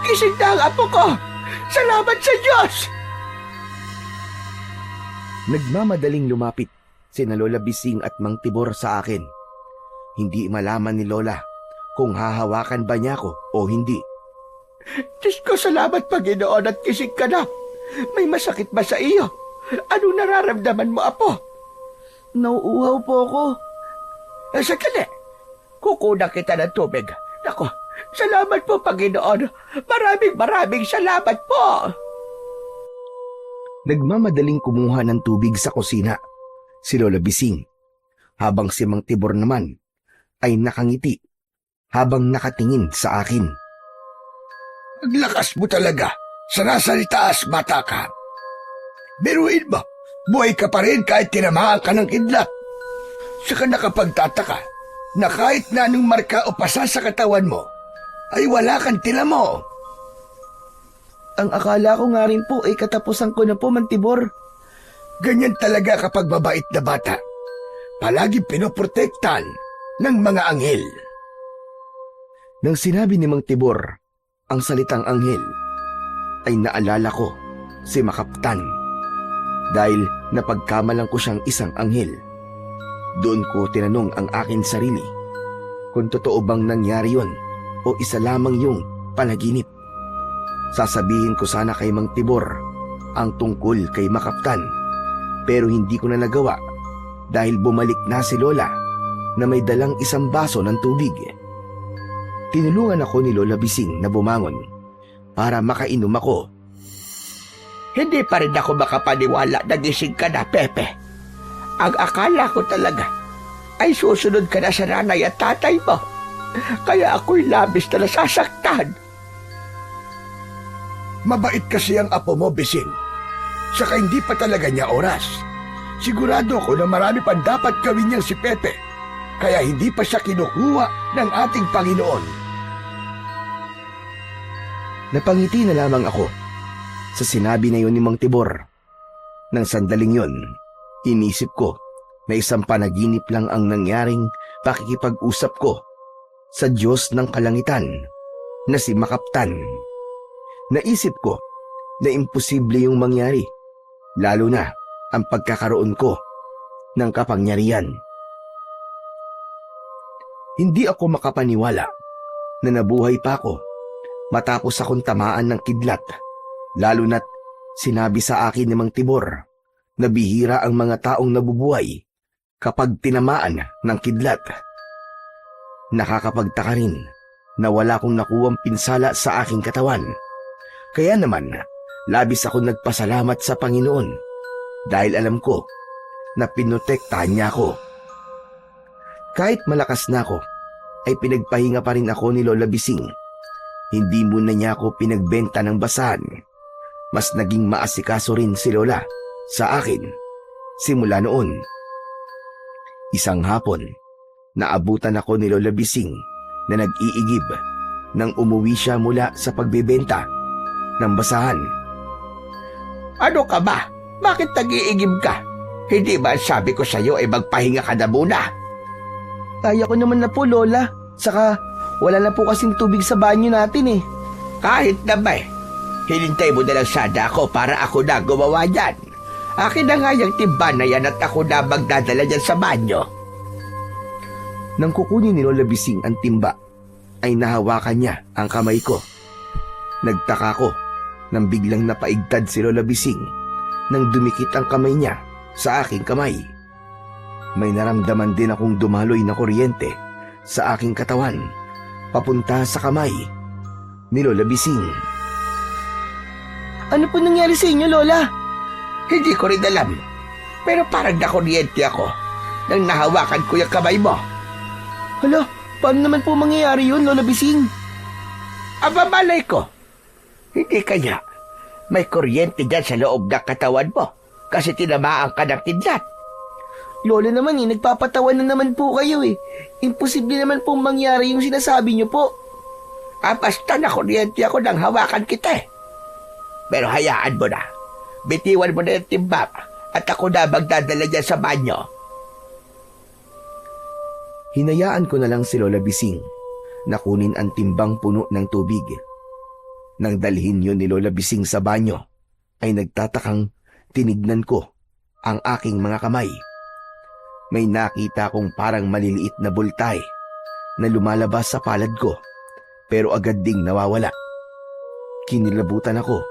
Gising na ang apo ko! Salamat sa Diyos! Nagmamadaling lumapit sina Lola Bising at Mang Tibor sa akin. Hindi malaman ni Lola kung hahawakan ba niya ako o hindi. Diyos ko, salamat Panginoon at gising ka na. May masakit ba sa iyo? Anong nararamdaman mo, apo? Nauuhaw po ako. Sakali. Kukunan kita ng tubig. Nako, salamat po Panginoon. Maraming salamat po. Nagmamadaling kumuha ng tubig sa kusina si Lola Bising, habang si Mang Tibor naman ay nakangiti habang nakatingin sa akin. Ang lakas mo talaga. Sanasalitaas, bata ka. Biruin mo, buhay ka pa rin kahit tinamaan ka ng kidlat. Saka nakapagtataka na kahit na anong marka o pasa sa katawan mo, ay wala kang tilamo. Ang akala ko nga rin po ay katapusan ko na po, Mang Tibor. Ganyan talaga kapag mabait na bata. Palagi pinoprotektan ng mga anghel. Nang sinabi ni Mang Tibor ang salitang anghel, ay naalala ko si Makaptan. Dahil napagkamalang ko siyang isang anghel. Doon ko tinanong ang akin sarili kung totoo bang nangyari yon o isa lamang yung panaginip. Sasabihin ko sana kay Mang Tibor ang tungkol kay Makaptan, pero hindi ko na nagawa dahil bumalik na si Lola na may dalang isang baso ng tubig. Tinulungan ako ni Lola Bising na bumangon para makainom ako. Hindi pa rin ako makapaniwala na gising ka na, Pepe. Ang akala ko talaga ay susunod ka na sa nanay at tatay mo. Kaya ako'y labis na nasasaktan. Mabait kasi ang apo mo, Bising. Saka hindi pa talaga niya oras. Sigurado ako na marami pang dapat gawin niyang si Pepe. Kaya hindi pa siya kinukuha ng ating Panginoon. Napangiti na lamang ako sa sinabi na yon ni Mang Tibor. Nang sandaling yon, inisip ko na isang panaginip lang ang nangyaring pakikipag-usap ko sa Diyos ng Kalangitan na si Makaptan. Naisip ko na imposible yung mangyari, lalo na ang pagkakaroon ko ng kapangyarihan. Hindi ako makapaniwala na nabuhay pa ako matapos akong tamaan ng kidlat, lalo na't sinabi sa akin ni Mang Tibor na bihira ang mga taong nabubuhay kapag tinamaan ng kidlat. Nakakapagtaka rin na wala akong nakuwang pinsala sa aking katawan. Kaya naman, labis ako nagpasalamat sa Panginoon dahil alam ko na pinotektahan niya ako. Kahit malakas na ako, ay pinagpahinga pa rin ako ni Lola Bising. Hindi muna niya ako pinagbenta ng basahan. Mas naging maasikaso rin si Lola sa akin simula noon. Isang hapon, naabutan ako ni Lola Bising na nag-iigib nang umuwi siya mula sa pagbebenta ng basahan. Ano ka ba? Bakit nag-iigib ka? Hindi ba sabi ko sa iyo ay magpahinga ka na muna? Kaya ko naman na po, Lola. Saka wala na po kasing tubig sa banyo natin eh. Kahit na ba hinintay mo na lang sana ako para ako na gumawa yan. Akin na nga yung timba na yan at ako na magdadala dyan sa banyo. Nang kukunin ni Lola Bising ang timba, ay nahawakan niya ang kamay ko. Nagtaka ko nang biglang napaigtad si Lola Bising nang dumikit ang kamay niya sa aking kamay. May naramdaman din akong dumaloy na kuryente sa aking katawan, papunta sa kamay ni Lola Bising. Ano po nangyari sa inyo, Lola? Hindi ko rin alam, pero parang nakuryente ako nang nahawakan ko yung kamay mo. Hala, paano naman po mangyayari yun, Lola Bising? Aba, malay ko. Hindi kaya may kuryente dyan sa loob ng katawan mo. kasi tinamaan ka ng kidlat. Lola naman nagpapatawan na naman po kayo eh. Imposible naman pong mangyari yung sinasabi niyo po. Basta nakuryente ako nang hawakan kita eh. Pero hayaan mo na. Bitiwan mo na yung timbang at ako na magdadala dyan sa banyo. Hinayaan ko na lang si Lola Bising na kunin ang timbang puno ng tubig. Nang dalhin yun ni Lola Bising sa banyo, ay nagtatakang tinignan ko ang aking mga kamay. May nakita kong parang maliliit na bultay na lumalabas sa palad ko, pero agad ding nawawala. Kinilabutan ako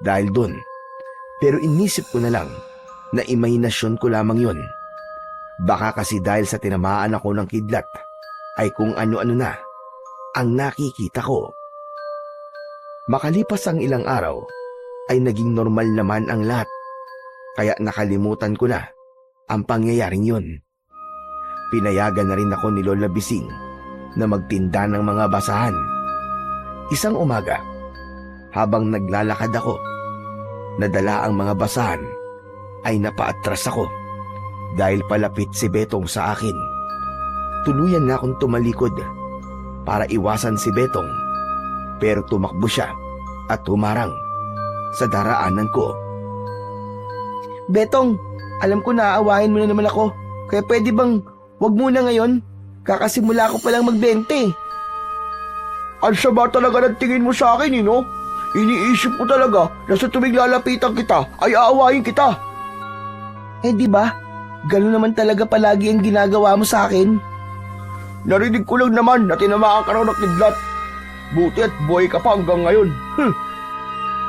dahil doon, pero inisip ko na lang na imahinasyon ko lamang yun. Baka kasi dahil sa tinamaan ako ng kidlat ay kung ano-ano na ang nakikita ko. Makalipas ang ilang araw ay naging normal naman ang lahat, kaya nakalimutan ko na ang pangyayaring yun. Pinayagan na rin ako ni Lola Bising na magtinda ng mga basahan. Isang umaga, habang naglalakad ako, nadala ang mga basahan, ay napaatras ako dahil palapit si Betong sa akin. Tuluyan na akong tumalikod para iwasan si Betong, pero tumakbo siya at humarang sa daraanan ko. Betong, alam ko naaawahin mo na naman ako. Kaya pwede bang wag muna ngayon? Kakasimula ko palang magbente. Ang sama talaga ng tingin mo sa akin, no? Iniisip ko talaga na sa tuwing lalapitan kita ay aawahin kita. Eh di ba? Gano'n naman talaga palagi ang ginagawa mo sa akin. Narinig ko lang naman na tinamaan ka raw ng kidlat. Buti at buhay ka pa hanggang ngayon.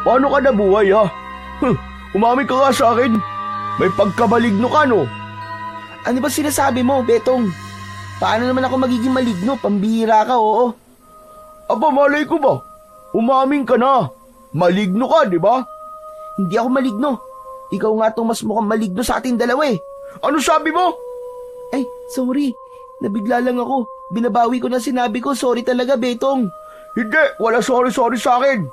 Paano ka nabuhay, ha? Umami ka nga sa akin. May pagkamaligno ka, no? Ano ba sinasabi mo, Betong? Paano naman ako magiging maligno? Pambihira ka, oo. Aba, malay ko ba? Umamin ka na. Maligno ka, di ba? Hindi ako maligno. Ikaw nga itong mas mukhang maligno sa ating dalawa eh. Ano sabi mo? Ay, sorry. Nabigla lang ako. Binabawi ko na sinabi ko. Sorry talaga, Betong. Hindi, wala sorry sa akin.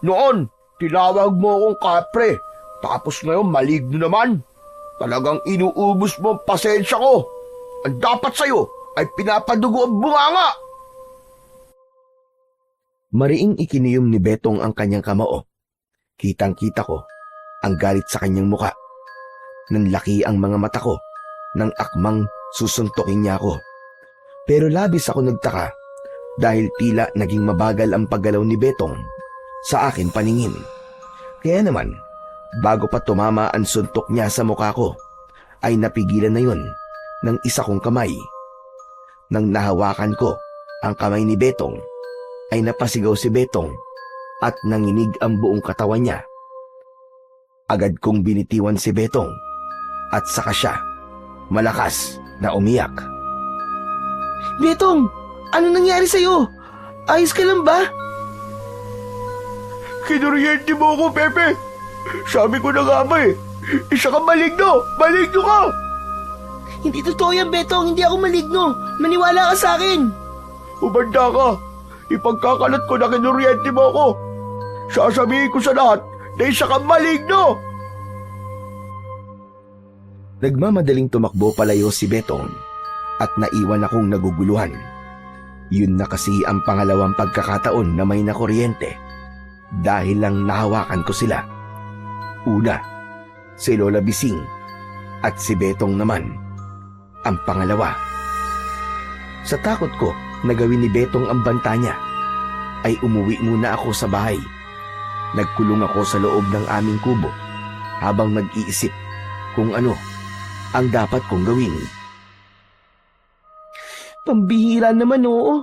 Noon, tinawag mo akong kapre. Tapos ngayon, maligno naman. Talagang inuubos mo ang pasensya ko. Ang dapat sa'yo ay pinapadugo ang bunganga. Mariing ikiniyom ni Betong ang kanyang kamao. Kitang-kita ko ang galit sa kanyang muka. Nanlaki ang mga mata ko nang akmang susuntukin niya ako. Pero labis ako nagtaka dahil tila naging mabagal ang paggalaw ni Betong sa akin paningin. Kaya naman, bago pa tumama ang suntok niya sa mukha ko, ay napigilan na yun ng isa kong kamay. Nang nahawakan ko ang kamay ni Betong, ay napasigaw si Betong at nanginig ang buong katawan niya. Agad kong binitiwan si Betong at saka siya malakas na umiyak. Betong, ano nangyari sa'yo? Ayos ka lang ba? Kinuryente mo ako, Pepe. Sabi ko na nga ba eh. Isa kang maligno. Maligno ka. Hindi totoo yan, Betong. Hindi ako maligno. Maniwala ka sa akin. Umanda ka. Ipagkakalat ko na kinuryente mo ako. Sasabihin ko sa lahat na isa kang maligno. Nagmamadaling tumakbo palayo si Betong at naiwan akong naguguluhan. Yun na kasi ang pangalawang pagkakataon na may nakuryente dahil lang nahawakan ko sila. Una, si Lola Bising at si Betong naman ang pangalawa. Sa takot ko na gawin ni Betong ang banta niya, ay umuwi muna ako sa bahay. Nagkulong ako sa loob ng aming kubo habang nag-iisip kung ano ang dapat kong gawin. Pambihira naman, oo.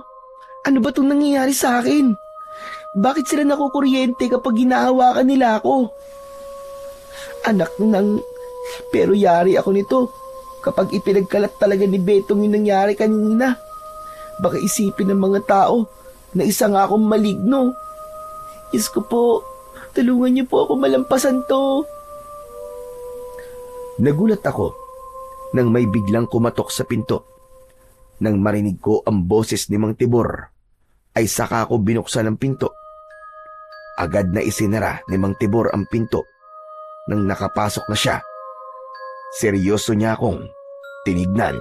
Ano ba itong nangyayari sa akin? Bakit sila nakukuryente kapag hinahawakan nila ako? Anak ng... Pero yari ako nito kapag ipinagkalat talaga ni Betong yung nangyari kanina. Baka isipin ng mga tao na isa nga akong maligno. Diyos ko po, tulungan niyo po ako malampasan to. Nagulat ako nang may biglang kumatok sa pinto. Nang marinig ko ang boses ni Mang Tibor, ay saka ko binuksan ang pinto. Agad na isinara ni Mang Tibor ang pinto nang nakapasok na siya seryoso niya akong tinignan.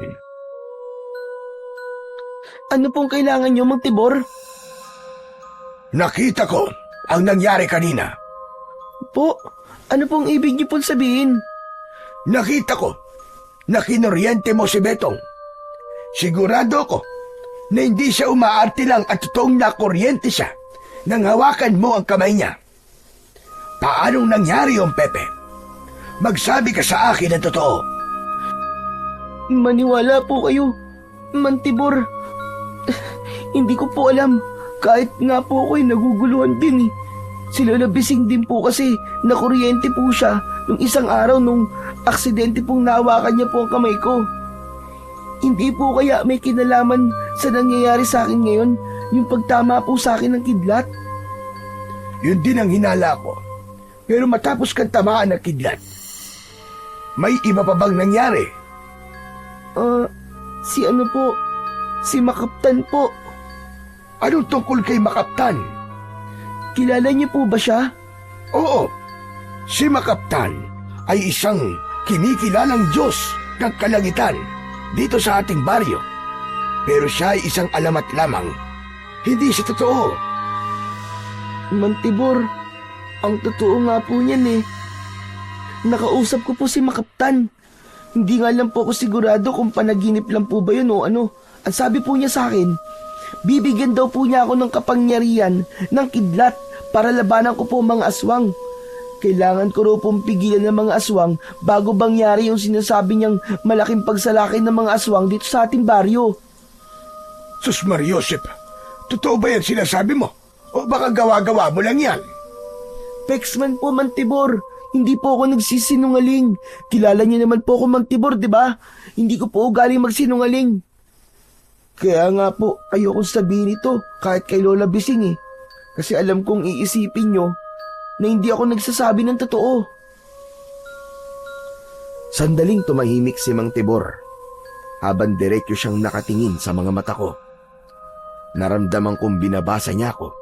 Ano pong kailangan niyo, Mang Tibor? Nakita ko ang nangyari kanina. Po, ano pong ibig niyo pong sabihin? Nakita ko na kinuryente mo si Betong. Sigurado ko na hindi siya umaarte lang at totoong nakuryente siya nang hawakan mo ang kamay niya. Paanong nangyari yung Pepe? Magsabi ka sa akin ang totoo. Maniwala po kayo, Mang Tibor. Hindi ko po alam. Kahit nga po ako'y naguguluhan din eh. Si Lola Bising din po kasi nakuryente po siya nung isang araw nung aksidente pong nahawakan niya po ang kamay ko. Hindi po kaya may kinalaman sa nangyayari sa akin ngayon yung pagtama po sa akin ng kidlat? Yun din ang hinala ko. Pero matapos kang tamaan ng kidlat, may iba pa bang nangyari? Si ano po? Si Makaptan po. Anong tungkol kay Makaptan? Kilala niyo po ba siya? Oo, si Makaptan ay isang kinikilalang Diyos ng kalangitan dito sa ating baryo. Pero siya ay isang alamat lamang. Hindi siya totoo. Mang Tibor, ang totoo nga po niyan eh. Nakausap ko po si Makaptan. Hindi nga lang po ako sigurado kung panaginip lang po ba yun o ano. Ang sabi po niya sa akin, bibigyan daw po niya ako ng kapangyarihan ng kidlat para labanan ko po mga aswang. Kailangan ko raw pong pigilan ng mga aswang bago bangyari yung sinasabi niyang malaking pagsalaki ng mga aswang dito sa ating baryo. Sus Mariosep, totoo ba yan sinasabi mo? O baka gawa-gawa mo lang yan? Pexman po, Mang Tibor. Hindi po ako nagsisinungaling. Kilala niyo naman po ako, Mang Tibor, di ba? Hindi ko po ugaling magsinungaling. Kaya nga po, ayokong sabihin ito kahit kay Lola Bising eh. Kasi alam kong iisipin nyo na hindi ako nagsasabi ng totoo. Sandaling tumahimik si Mang Tibor habang diretso siyang nakatingin sa mga mata ko. Naramdaman kong binabasa niya ako.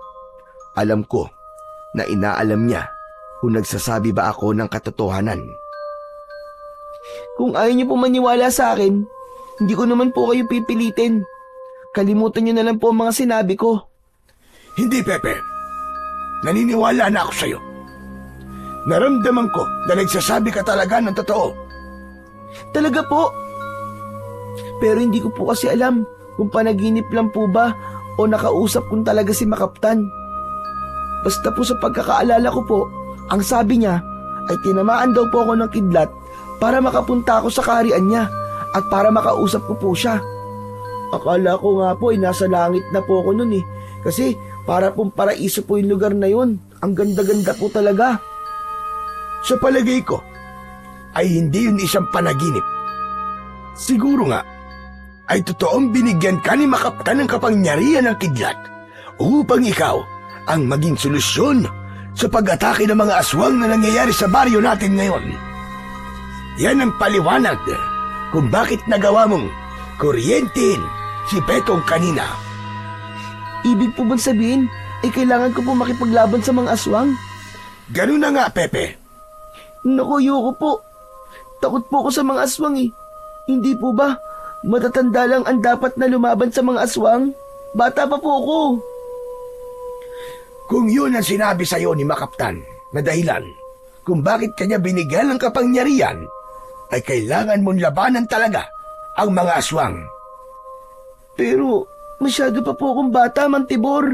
Alam ko na inaalam niya kung nagsasabi ba ako ng katotohanan. Kung ayaw niyo po maniwala sa akin, hindi ko naman po kayo pipilitin. Kalimutan niyo na lang po ang mga sinabi ko. Hindi, Pepe. Naniniwala na ako sa'yo. Naramdaman ko na nagsasabi ka talaga ng totoo. Talaga po. Pero hindi ko po kasi alam kung panaginip lang po ba o nakausap kong talaga si Makaptan. Basta po sa pagkakaalala ko po, ang sabi niya ay tinamaan daw po ako ng kidlat para makapunta ako sa kaharian niya at para makausap ko po siya. Akala ko nga po ay nasa langit na po ako nun eh. Kasi para pong paraiso po yung lugar na yun. Ang ganda-ganda po talaga. Sa palagay ko, ay hindi yun isang panaginip. Siguro nga, ay totoong binigyan ka ni Makaptan ng kapangyarihan ng kidlat upang ikaw ang maging solusyon sa pag-atake ng mga aswang na nangyayari sa baryo natin ngayon. Yan ang paliwanag kung bakit nagawa mong kuryentehin si Betong kanina. Ibig po bang sabihin, ay kailangan ko po makipaglaban sa mga aswang? Ganun na nga, Pepe. Naku, yoko po. Takot po ako sa mga aswang eh. Hindi po ba? Matatanda lang ang dapat na lumaban sa mga aswang? Bata pa po ako. Kung yun ang sinabi sa'yo ni Makaptan na dahilan kung bakit kanya binigyan ng kapangyarihan, ay kailangan mong labanan talaga ang mga aswang. Pero masyado pa po akong bata, Mang Tibor.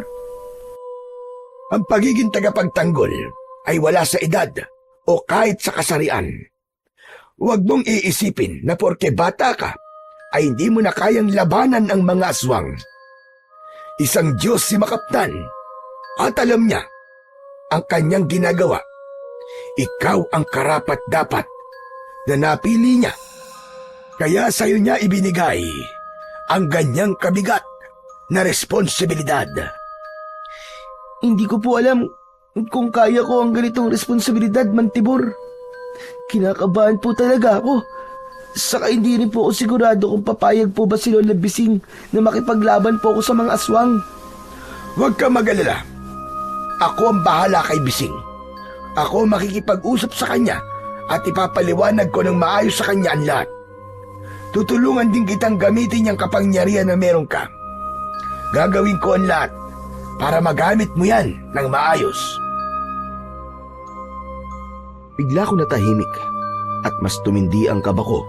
Ang pagiging tagapagtanggol ay wala sa edad o kahit sa kasarian. Huwag mong iisipin na porke bata ka, ay hindi mo na kayang labanan ang mga aswang. Isang Diyos si Makaptan, at alam niya ang kanyang ginagawa. Ikaw ang karapat-dapat na napili niya. Kaya sa'yo niya ibinigay ang ganyang kabigat na responsibilidad. Hindi ko po alam kung kaya ko ang ganitong responsibilidad, Mang Tibor. Kinakabahan po talaga ako. Saka hindi rin po ako sigurado kung papayag po ba si Lola Bising na makipaglaban po ako sa mga aswang. Huwag ka mag-alala. Ako ang bahala kay Bising. Ako makikipag-usap sa kanya at ipapaliwanag ko ng maayos sa kanya ang lahat. Tutulungan din kitang gamitin yung kapangyarihan na meron ka. Gagawin ko ang lahat para magamit mo yan ng maayos. Bigla ko natahimik at mas tumindi ang kaba ko.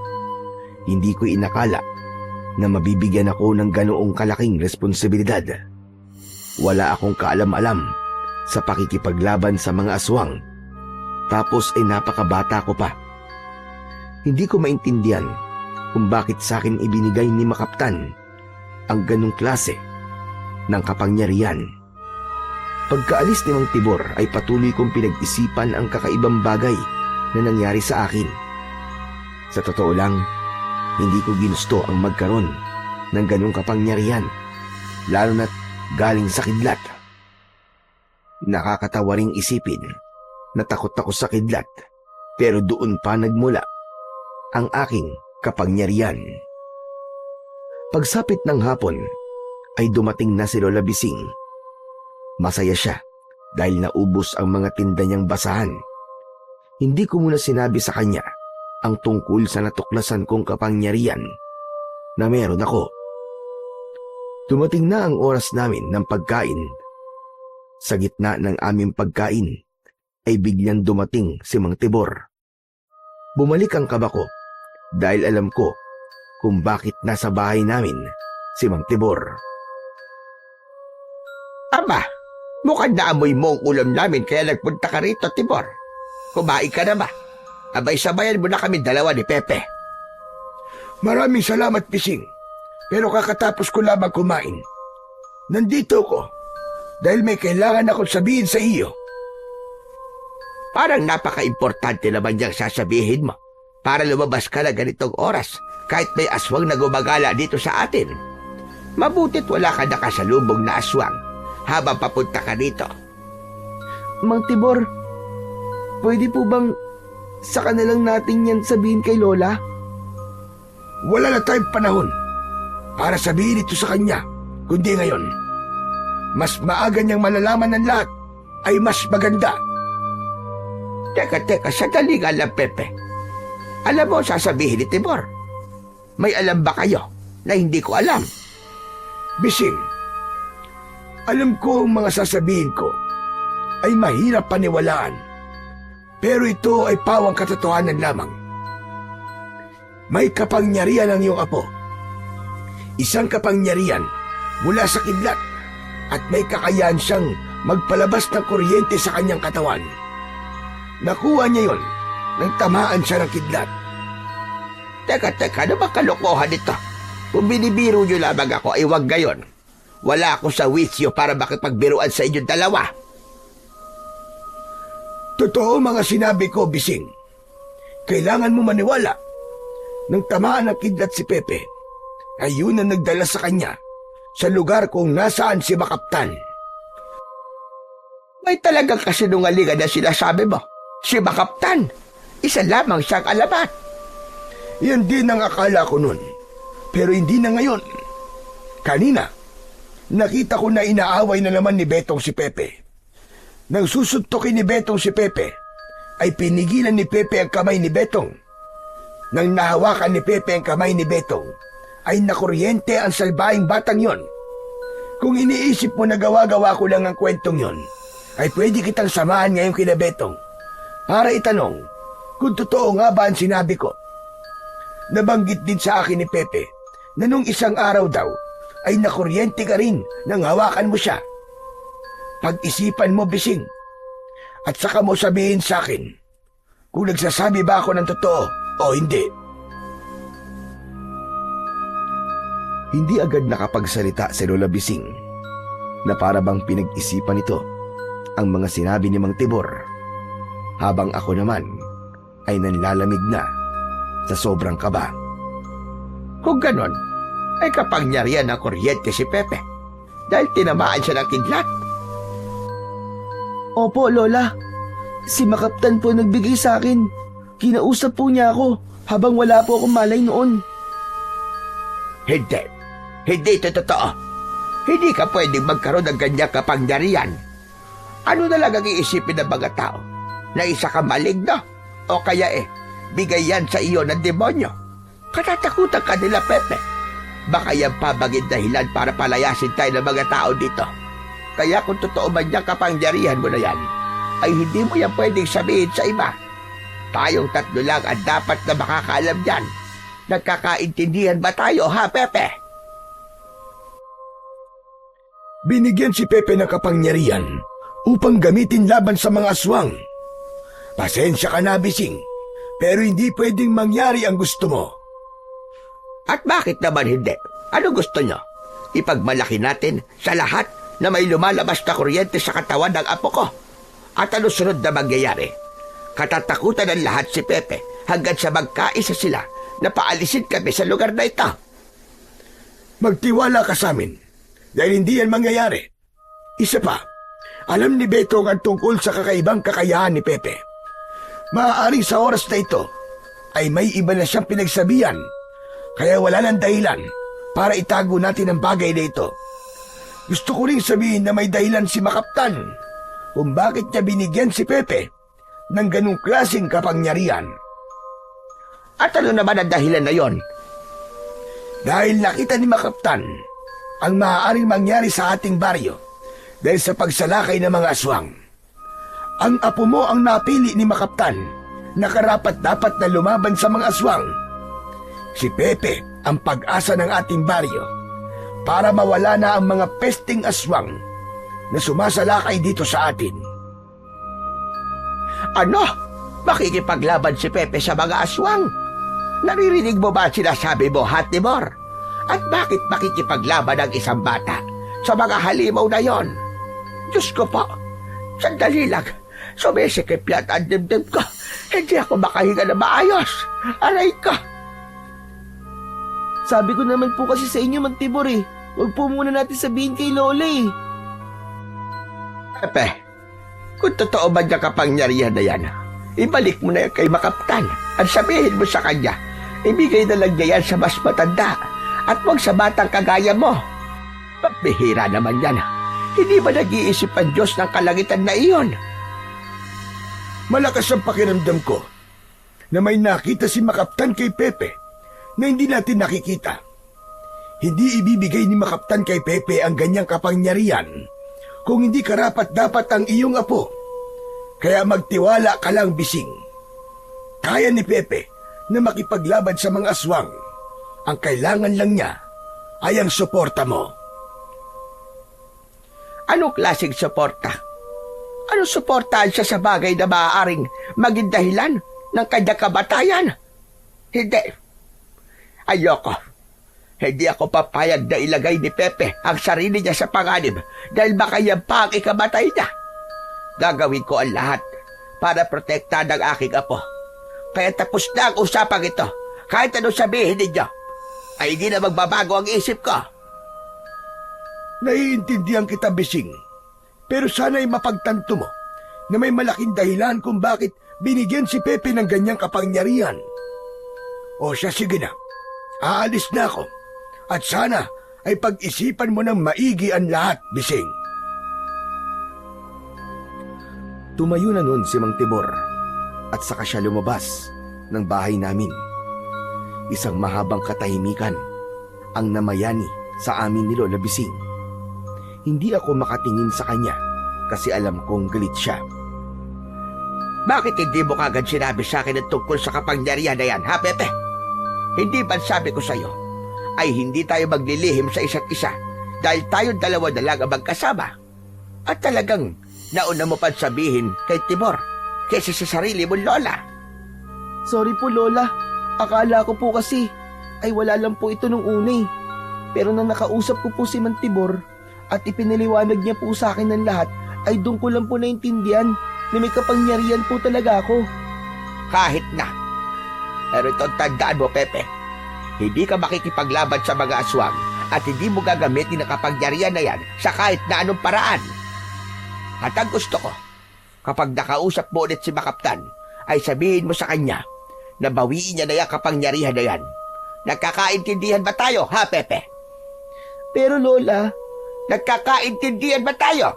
Hindi ko inakala na mabibigyan ako ng ganoong kalaking responsibilidad. Wala akong kaalam-alam sa pakikipaglaban sa mga aswang. Tapos ay napakabata ko pa. Hindi ko maintindihan kung bakit sa akin ibinigay ni Makaptan ang ganong klase ng kapangyarihan. Pagkaalis ni Mang Tibor ay patuloy kong pinag-isipan ang kakaibang bagay na nangyari sa akin. Sa totoo lang, hindi ko ginusto ang magkaroon ng ganong kapangyarihan, lalo na't galing sa kidlat. Nakakatawa ring isipin na takot ako sa kidlat, pero doon pa nagmula ang aking kapangyarihan. Pagsapit ng hapon ay dumating na si Lola Bising. Masaya siya dahil naubos ang mga tinda niyang basahan. Hindi ko muna sinabi sa kanya ang tungkol sa natuklasan kong kapangyarihan na meron ako. Dumating na ang oras namin ng pagkain. Sa gitna ng aming pagkain ay biglang dumating si Mang Tibor. Bumalik ang kaba ko dahil alam ko kung bakit nasa bahay namin si Mang Tibor. Aba, mukhang naamoy mo ang ulam namin kaya nagpunta ka rito, Tibor. Kumain ka na ba? Abay, sabayan mo na kami dalawa ni Pepe. Maraming salamat, Bising. Pero kakatapos ko lamang kumain. Nandito ko dahil may kailangan akong sabihin sa iyo. Parang napaka-importante naman niyang sasabihin mo para lumabas ka na ganitong oras kahit may aswang na gumagala dito sa atin. Mabutit wala ka nakasalubong na aswang habang papunta ka rito. Mang Tibor, pwede po bang saka na lang natin yan sabihin kay Lola? Wala na tayong panahon para sabihin ito sa kanya, kundi ngayon. Mas maaga niyang malalaman ng lahat ay mas maganda. Teka, sandali nga lang, Pepe. Alam mo sasabihin ni Tibor? May alam ba kayo na hindi ko alam? Bising, alam ko ang mga sasabihin ko ay mahirap paniwalaan. Pero ito ay pawang katotohanan lamang. May kapangyarihan ang iyong apo. Isang kapangyarihan mula sa kidlat at may kakayahan siyang magpalabas ng kuryente sa kanyang katawan. Nakuha niya yon nang tamaan siya ng kidlat. Teka, ano ba kalokohan ito? Kung binibiro niyo lamang ako ay wag gayon. Wala ako sa wisyo para makipagbiruan sa inyong dalawa. Totoo mga sinabi ko, Bising. Kailangan mo maniwala. Nang tamaan ng kidlat si Pepe, ay yun ang nagdala sa kanya sa lugar kung nasaan si Makaptan. May talagang kasinungalingan na sinasabi mo. Si Makaptan, isa lamang siyang alamat. Yan din ang akala ko nun. Pero hindi na ngayon. Kanina, nakita ko na inaaway na naman ni Betong si Pepe. Nang susuntukin ni Betong si Pepe, ay pinigilan ni Pepe ang kamay ni Betong. Nang nahawakan ni Pepe ang kamay ni Betong, ay nakuryente ang salbahing batang yon. Kung iniisip mo na gawa-gawa ko lang ang kwentong yon, ay pwede kitang samahan ngayon kina Betong para itanong kung totoo nga ba ang sinabi ko. Nabanggit din sa akin ni Pepe na nung isang araw daw ay nakuryente ka rin nang hawakan mo siya. Pag-isipan mo, Bising, at saka mo sabihin sa akin kung nagsasabi ba ako ng totoo o hindi. Hindi agad nakapagsalita si Lola Bising na para bang pinag-isipan nito ang mga sinabi ni Mang Tibor, habang ako naman ay nanlalamig na sa sobrang kaba. Kung ganon, ay kapangyarihan ng kuryente si Pepe dahil tinamaan siya ng kidlat. Opo, Lola. Si Makaptan po nagbigay sa akin. Kinausap po niya ako habang wala po akong malay noon. Hindi ito totoo. Hindi ka pwedeng magkaroon ng ganyang kapangyarihan. Ano na lang ang iisipin ng mga tao? Na isa ka maligno? O kaya bigay yan sa iyo ng demonyo. Katatakutan ka nila, Pepe. Baka yan pabagin dahilan para palayasin tayo ng mga tao dito. Kaya kung totoo man yung kapangyarihan mo na yan, ay hindi mo yan pwedeng sabihin sa iba. Tayong tatlo lang ang dapat na makakaalam yan. Nagkakaintindihan ba tayo, ha, Pepe? Binigyan si Pepe ng kapangyarihan upang gamitin laban sa mga aswang. Pasensya ka na, Bising, pero hindi pwedeng mangyari ang gusto mo. At bakit naman hindi? Ano gusto nyo? Ipagmalaki natin sa lahat na may lumalabas na kuryente sa katawan ng apo ko. At ano sunod na mangyayari? Katatakutan ng lahat si Pepe hanggang sa magkaisa sila na paalisin kami sa lugar na ito. Magtiwala ka sa amin dahil hindi yan mangyayari. Isa pa, alam ni Betong ang tungkol sa kakaibang kakayahan ni Pepe. Maaaring sa oras na ito ay may iba na siyang pinagsabihan, kaya wala nang dahilan para itago natin ang bagay na ito. Gusto ko ring sabihin na may dahilan si Makaptan kung bakit niya binigyan si Pepe ng ganung klaseng kapangyarihan. At ano naman ang dahilan na yon? Dahil nakita ni Makaptan ang maaaring mangyari sa ating baryo dahil sa pagsalakay ng mga aswang. Ang apo mo ang napili ni Makaptan na karapat-dapat na lumaban sa mga aswang. Si Pepe ang pag-asa ng ating baryo para mawala na ang mga pesting aswang na sumasalakay dito sa atin. Ano? Makikipaglaban si Pepe sa mga aswang? Naririnig mo ba ang sinasabi mo, Hatibor? At bakit makikipaglaban ang isang bata sa mga halimaw na yon? Diyos ko po, sandali lang. Sumisikip yan ang dibdib ko. Hindi ako makahinga na maayos. Aray ko. Sabi ko naman po kasi sa inyo, Mantibor Huwag po muna natin sabihin kay Lola Pepe, kung totoo ba niya kapangyarihan na yan, ibalik mo na yan kay Makaptan at sabihin mo sa kanya, ibigay na lang niya yan sa mas matanda at huwag sa batang kagaya mo. Pagbihira naman yan. Hindi ba nag-iisip ang Diyos ng kalangitan na iyon? Malakas ang pakiramdam ko na may nakita si Makaptan kay Pepe na hindi natin nakikita. Hindi ibibigay ni Makaptan kay Pepe ang ganyang kapangyarihan kung hindi karapat-dapat ang iyong apo. Kaya magtiwala ka lang, Bising. Kaya ni Pepe na makipaglaban sa mga aswang. Ang kailangan lang niya ay ang suporta mo. Anong klaseng suporta? Anong suportahan siya sa bagay na maaaring maging dahilan ng kanyang kamatayan? Hindi. Ayoko. Hindi ako papayag na ilagay ni Pepe ang sarili niya sa panganib dahil baka yan pa ang ikamatay niya. Gagawin ko ang lahat para protektahan ang aking apo. Kaya tapos na ang usapang ito. Kahit anong sabihin ninyo, ay hindi na magbabago ang isip ko. Naiintindihan kita, Bising. Pero sana'y mapagtanto mo na may malaking dahilan kung bakit binigyan si Pepe ng ganyang kapangyarihan. O siya, sige na. Aalis na ako. At sana ay pag-isipan mo ng maigi ang lahat, Bising. Tumayo na nun si Mang Tibor at saka siya lumabas ng bahay namin. Isang mahabang katahimikan ang namayani sa amin ni Lola Bising. Hindi ako makatingin sa kanya kasi alam kong galit siya. Bakit hindi mo kagad sinabi sa akin ang tungkol sa kapangyarihan na yan, ha, Pepe? Hindi ba sabi ko sa'yo ay hindi tayo maglilihim sa isa't isa dahil tayong dalawa na lang ang magkasama? At talagang nauna mo pa sabihin kay Tibor kaysa sa sarili mong lola. Sorry po, Lola. Akala ko po kasi ay wala lang po ito nung una Pero nang nakausap ko po si Mantibor at ipinaliwanag niya po sa akin ng lahat, ay doon ko lang po naintindihan na may kapangyarihan po talaga ako. Kahit na. Pero ito tandaan mo, Pepe. Hindi ka makikipaglaban sa mga aswang at hindi mo gagamitin ang kapangyarihan na yan sa kahit na anong paraan. At ang gusto ko, kapag nakausap mo ulit si Makaptan, ay sabihin mo sa kanya na bawiin niya na yung kapangyarihan na yan. Nagkakaintindihan ba tayo, ha, Pepe? Pero Lola, nagkakaintindihan ba tayo?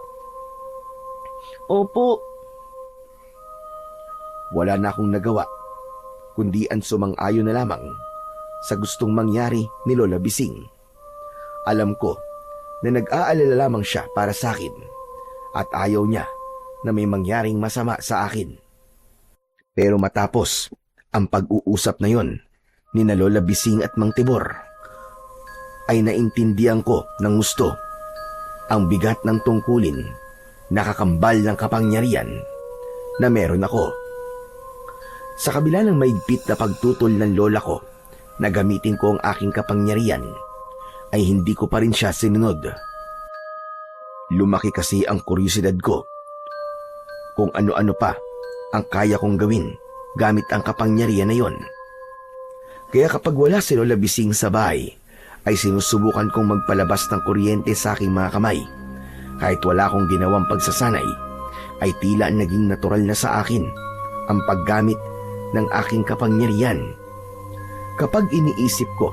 Opo. wala na akong nagawa, kundi ang sumang-ayon na lamang sa gustong mangyari ni Lola Bising. Alam ko na nag-aalala lamang siya para sa akin at ayaw niya na may mangyaring masama sa akin. Pero matapos ang pag-uusap na yon ni na Lola Bising at Mang Tibor, ay naintindihan ko ng gusto ang bigat ng tungkulin, nakakambal ng kapangyarihan na meron ako. Sa kabila ng maigpit na pagtutol ng lola ko na gamitin ko ang aking kapangyarihan, ay hindi ko pa rin siya sinunod. Lumaki kasi ang kuryosidad ko kung ano-ano pa ang kaya kong gawin gamit ang kapangyarihan na yon. Kaya kapag wala si Lola Bising sa bahay, ay sinusubukan kong magpalabas ng kuryente sa aking mga kamay. Kahit wala akong ginawang pagsasanay, ay tila naging natural na sa akin ang paggamit ng aking kapangyarihan. Kapag iniisip ko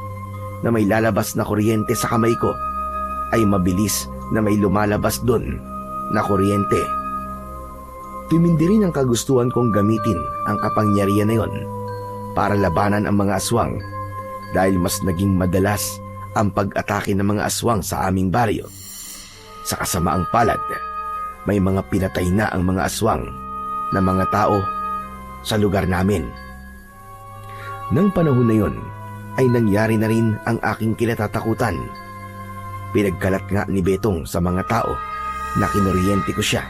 na may lalabas na kuryente sa kamay ko, ay mabilis na may lumalabas doon na kuryente. Tumindi rin ang kagustuhan kong gamitin ang kapangyarihan na yon para labanan ang mga aswang, dahil mas naging madalas ang pag-atake ng mga aswang sa aming baryo. Sa kasamaang palad, may mga pinatay na ang mga aswang na mga tao sa lugar namin. Nang panahon na yon, ay nangyari na rin ang aking kinatatakutan. Pinagkalat nga ni Betong sa mga tao na kinuryente ko siya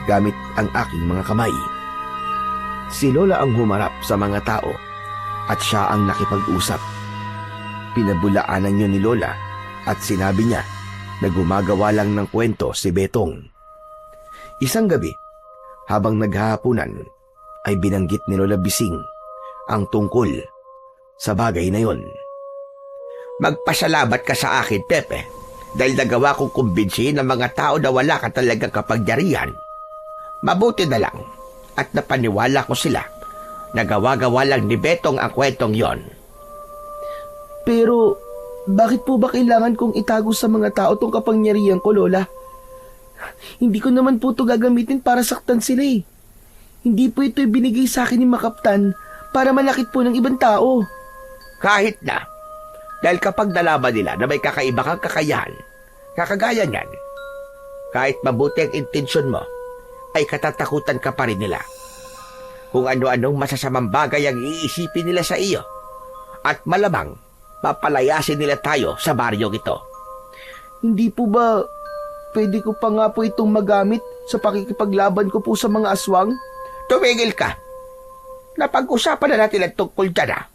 gamit ang aking mga kamay. Si Lola ang humarap sa mga tao at siya ang nakipag-usap. Pinabulaanan niyo ni Lola at sinabi niya na gumagawa lang ng kwento si Betong. Isang gabi, habang naghahapunan, ay binanggit ni Lola Bising ang tungkol sa bagay na yon. Magpasalamat ka sa akin, Pepe, dahil nagawa kong kumbinsihin ng mga tao na wala ka talagang kapangyarihan. Mabuti na lang at napaniwala ko sila. Nagawa-gawa lang ni Betong ang kwentong yon. Pero, bakit po ba kailangan kong itago sa mga tao tong kapangyarihan ko, Lola? Hindi ko naman po ito gagamitin para saktan sila eh. Hindi po ito binigay sa akin ni Makaptan para manakit po ng ibang tao. Kahit na, dahil kapag nalaman nila na may kakaiba kang kakayahan, kakagaya niyan, kahit mabuti ang intensyon mo, ay katatakutan ka pa rin nila. Kung ano-anong masasamang bagay ang iisipin nila sa iyo, at malamang papalayasin nila tayo sa baryong ito. Hindi po ba pwede ko pa nga po itong magamit sa pakikipaglaban ko po sa mga aswang? Tumigil ka! Napag-usapan na natin ang tungkol dyan ah.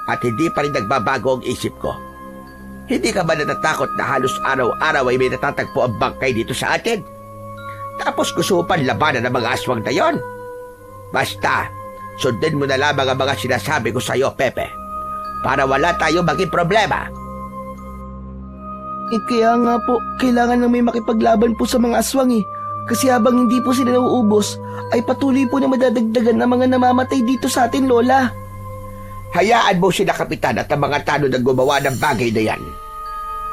At hindi pa rin nagbabago ang isip ko. Hindi ka ba natatakot na halos araw-araw ay may natatagpo ang bangkay dito sa atin? Tapos gusto mo pa labanan ng mga aswang na yon? Basta, sundin mo na lamang ang mga sinasabi ko sa iyo, Pepe, para wala tayong maging problema. Kaya nga po, kailangan na may makipaglaban po sa mga aswang eh. Kasi habang hindi po sila nauubos, ay patuloy po na madadagdagan ng mga namamatay dito sa atin, Lola. Hayaan mo sila, Kapitan, at ang mga tanod na gumawa ng bagay na yan.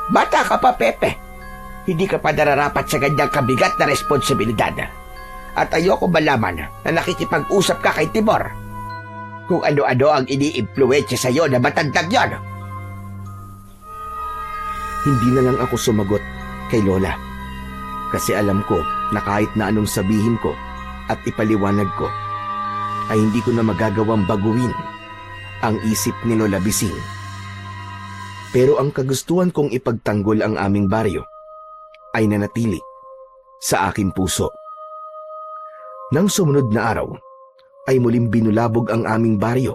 Bata ka pa, Pepe. Hindi ka pa nararapat sa ganyang kabigat na responsibilidad. At ayoko malaman na nakikipag-usap ka kay Tibor. Kung ano-ano ang ini-impluwensya sa iyo na matandang yon. Hindi na lang ako sumagot kay Lola. Kasi alam ko na kahit na anong sabihin ko at ipaliwanag ko, ay hindi ko na magagawang baguhin ang isip ni Lola Bising. Pero ang kagustuhan kong ipagtanggol ang aming baryo ay nanatili sa aking puso. Nang sumunod na araw, ay muling binulabog ang aming baryo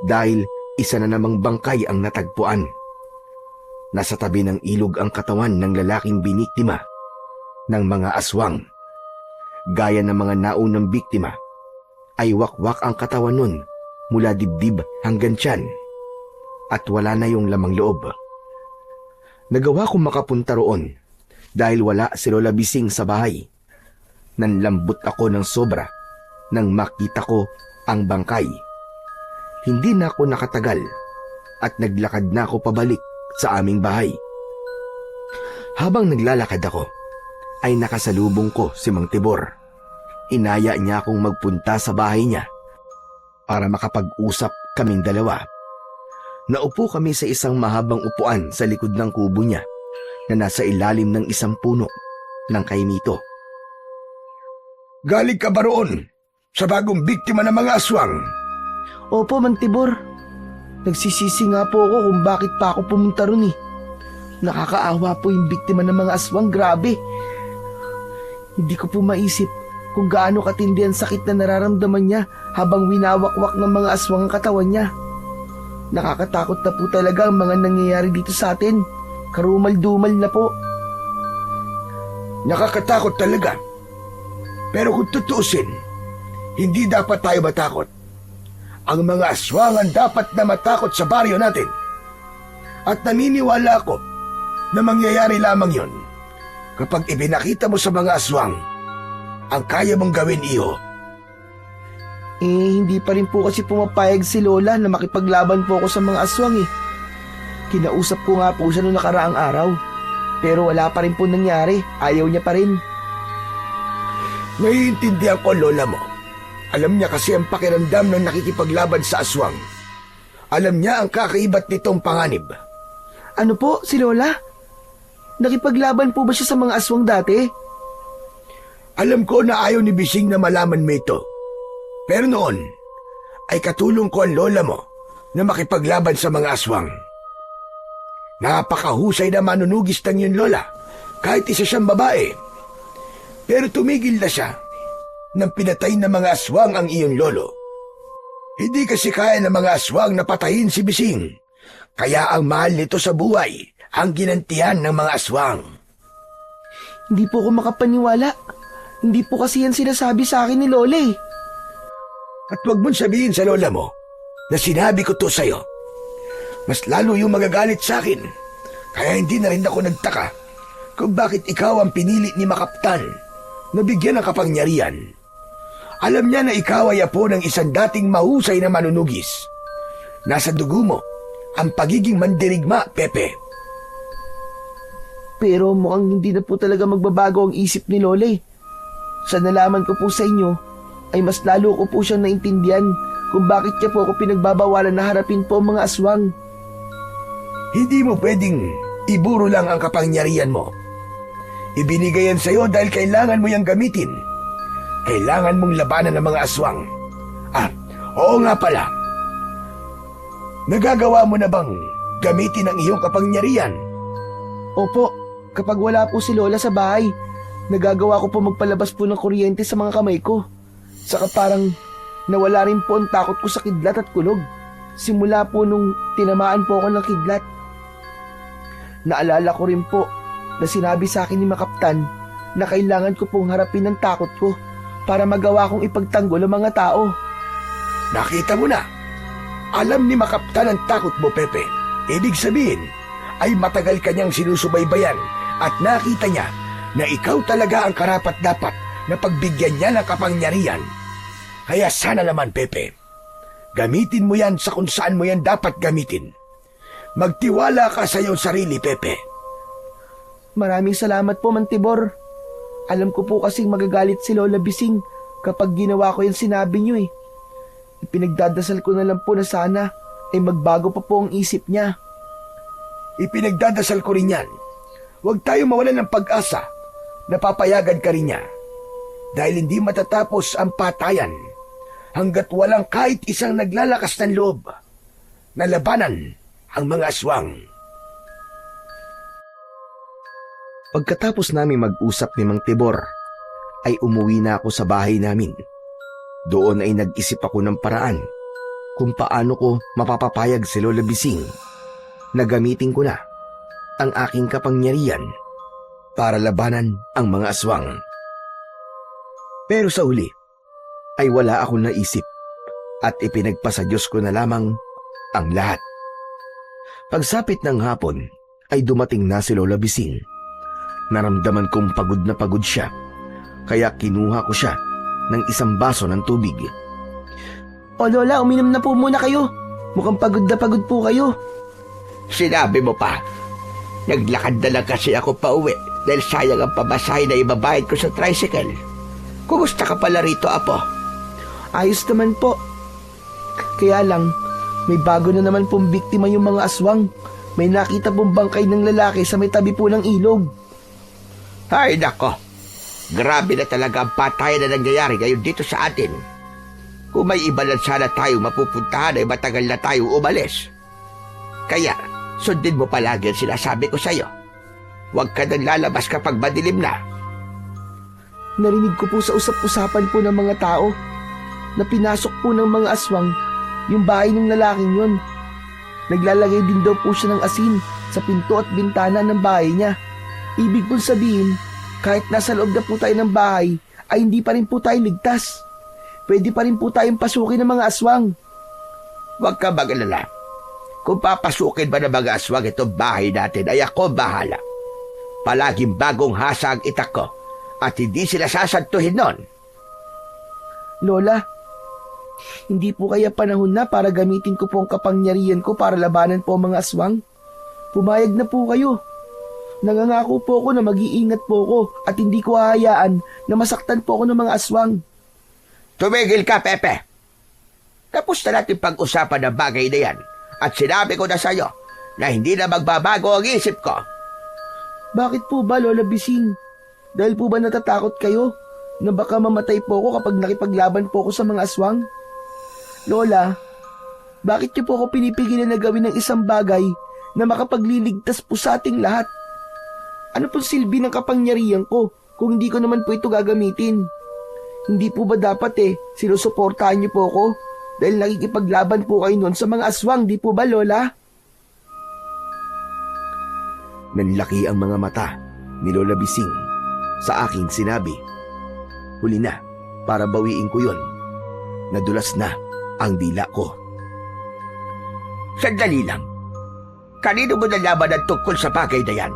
dahil isa na namang bangkay ang natagpuan. Nasa tabi ng ilog ang katawan ng lalaking biniktima ng mga aswang. Gaya ng mga naunang biktima, ay wakwak ang katawan nun mula dibdib hanggang tiyan at wala na yung lamang loob. Nagawa kong makapunta roon dahil wala si Lola Bising sa bahay. Nanlambot ako ng sobra nang makita ko ang bangkay. Hindi na ako nakatagal at naglakad na ako pabalik sa aming bahay. Habang naglalakad ako, ay nakasalubong ko si Mang Tibor. Inaya niya akong magpunta sa bahay niya para makapag-usap kaming dalawa. Naupo kami sa isang mahabang upuan sa likod ng kubo niya na nasa ilalim ng isang puno ng kaimito. Galing ka ba roon sa bagong biktima ng mga aswang? Opo, Mang Tibor. Nagsisisi nga po ako kung bakit pa ako pumunta ron eh. Nakakaawa po yung biktima ng mga aswang, grabe. Hindi ko po maisip kung gaano katindi ang sakit na nararamdaman niya habang winawakwak ng mga aswang ang katawan niya. Nakakatakot na po talaga ang mga nangyayari dito sa atin. Karumal-dumal na po. Nakakatakot talaga. Pero kung tutuusin, hindi dapat tayo matakot. Ang mga aswang ang dapat na matakot sa baryo natin. At naniniwala ako na mangyayari lamang yon kapag ibinakita mo sa mga aswang ang kaya mong gawin, iho. Hindi pa rin po kasi pumapayag si Lola na makipaglaban po ako sa mga aswang eh. Kinausap ko nga po siya noong nakaraang araw. Pero wala pa rin po nangyari. Ayaw niya pa rin. Naiintindihan ko, lola mo. Alam niya kasi ang pakiramdam ng nakikipaglaban sa aswang. Alam niya ang kakaibat nitong panganib. Ano po, si Lola? Nakipaglaban po ba siya sa mga aswang dati? Alam ko na ayaw ni Bising na malaman mo ito. Pero noon, ay katulong ko ang lola mo na makipaglaban sa mga aswang. Napakahusay na manunugis ng yun, lola, kahit isa siyang babae. Pero tumigil na siya nang pinatay ng mga aswang ang iyong lolo. Hindi kasi kaya ng mga aswang na patayin si Bising. Kaya ang mahal nito sa buhay ang ginantihan ng mga aswang. Hindi po ako makapaniwala. Hindi po kasi yan sinasabi sa akin ni Lola eh. At huwag mong sabihin sa lola mo na sinabi ko to sa'yo. Mas lalo yung magagalit sa akin. Kaya hindi na rin ako nagtaka kung bakit ikaw ang pinili ni Makaptan na bigyan ng kapangyarihan. Alam niya na ikaw ay apo ng isang dating mahusay na manunugis. Nasa dugo mo ang pagiging mandirigma, Pepe. Pero mukhang hindi na po talaga magbabago ang isip ni Lola eh. Sa nalaman ko po sa inyo, ay mas lalo ko po siyang naintindihan kung bakit niya po ako pinagbabawalan na harapin po ang mga aswang. Hindi mo pwedeng iburo lang ang kapangyarihan mo. Ibinigay yan sa'yo dahil kailangan mo yang gamitin. Kailangan mong labanan ng mga aswang. Oo nga pala. Nagagawa mo na bang gamitin ang iyong kapangyarihan? Opo, kapag wala po si Lola sa bahay, nagagawa ko po magpalabas po ng kuryente sa mga kamay ko. Saka parang nawala rin po ang takot ko sa kidlat at kulog. Simula po nung tinamaan po ako ng kidlat. Naalala ko rin po na sinabi sa akin ni Makaptan na kailangan ko pong harapin ang takot ko para magawa kong ipagtanggol ang mga tao. Nakita mo na. Alam ni Makaptan ang takot mo, Pepe. Ibig sabihin ay matagal kanyang sinusubaybayan at nakita niya na ikaw talaga ang karapat-dapat na pagbigyan niya ng kapangyarihan. Kaya sana naman, Pepe, gamitin mo yan sa kung saan mo yan dapat gamitin. Magtiwala ka sa iyong sarili, Pepe. Maraming salamat po, Mantibor. Alam ko po kasing magagalit si Lola Bising kapag ginawa ko yung sinabi niyo eh. Ipinagdadasal ko na lang po na sana ay magbago pa po ang isip niya. Ipinagdadasal ko rin yan. Huwag tayo mawalan ng pag-asa. Napapayagan ka rin niya. Dahil hindi matatapos ang patayan hanggat walang kahit isang naglalakas ng loob na labanan ang mga aswang. Pagkatapos namin mag-usap ni Mang Tibor, ay umuwi na ako sa bahay namin. Doon ay nag-isip ako ng paraan kung paano ko mapapapayag si Lola Bising na gamitin ko na ang aking kapangyarihan para labanan ang mga aswang. Pero sa huli ay wala akong naisip at ipinagpasa Diyos ko na lamang ang lahat. Pagsapit ng hapon ay dumating na si Lola Bising. Naramdaman kong pagod na pagod siya, kaya kinuha ko siya ng isang baso ng tubig. O Lola, uminom na po muna kayo. Mukhang pagod na pagod po kayo. Sinabi mo pa. Naglakad na lang kasi ako pa uwi dahil sayang ang pamasahe na ibabayad ko sa tricycle. Kumusta ka pala rito, Apo? Ayos naman po. Kaya lang, may bago na naman pong biktima yung mga aswang. May nakita pong bangkay ng lalaki sa may tabi po ng ilog. Ay nako, grabe na talaga ang patayan na nangyayari ngayon dito sa atin. Kung may iba lang sana tayo mapupuntahan ay matagal na tayo umalis. Kaya, sundin mo palagi ang sinasabi ko sa'yo. Huwag ka nang lalabas kapag madilim na. Narinig ko po sa usap-usapan po ng mga tao na pinasok po ng mga aswang yung bahay ng lalaking yun. Naglalagay din daw po siya ng asin sa pinto at bintana ng bahay niya. Ibig pong sabihin, kahit nasa loob na po tayo ng bahay, ay hindi pa rin po tayo ligtas. Pwede pa rin po tayong pasukin ng mga aswang. Huwag ka mag-alala. Kung papasukin ba ng mga aswang itong bahay natin, ay ako bahala. Palaging bagong hasa ang itak ko at hindi sila sasantuhin nun. Lola, hindi po kaya panahon na para gamitin ko po ang kapangyarihan ko para labanan po ang mga aswang? Pumayag na po kayo. Nangangako po ako na mag-iingat po ako at hindi ko hahayaan na masaktan po ako ng mga aswang. Tumigil ka, Pepe. Tapos na natin pag-usapan ng bagay na yan at sinabi ko na sa'yo na hindi na magbabago ang isip ko. Bakit po ba, Lola Bising? Dahil po ba natatakot kayo na baka mamatay po ako kapag nakipaglaban po ako sa mga aswang? Lola, bakit niyo po ako pinipigilan na gawin ng isang bagay na makapagliligtas po sa ating lahat? Ano pong silbi ng kapangyarihan ko kung hindi ko naman po ito gagamitin? Hindi po ba dapat sinusuportahan niyo po ako dahil nakikipaglaban po kayo noon sa mga aswang, di po ba, Lola? Nanlaki ang mga mata ni Lola Bising sa aking sinabi. Huli na, para bawiin ko yun. Nadulas na ang dila ko. Sandali lang. Kanino mo nalaman ang tungkol sa bagay na yan?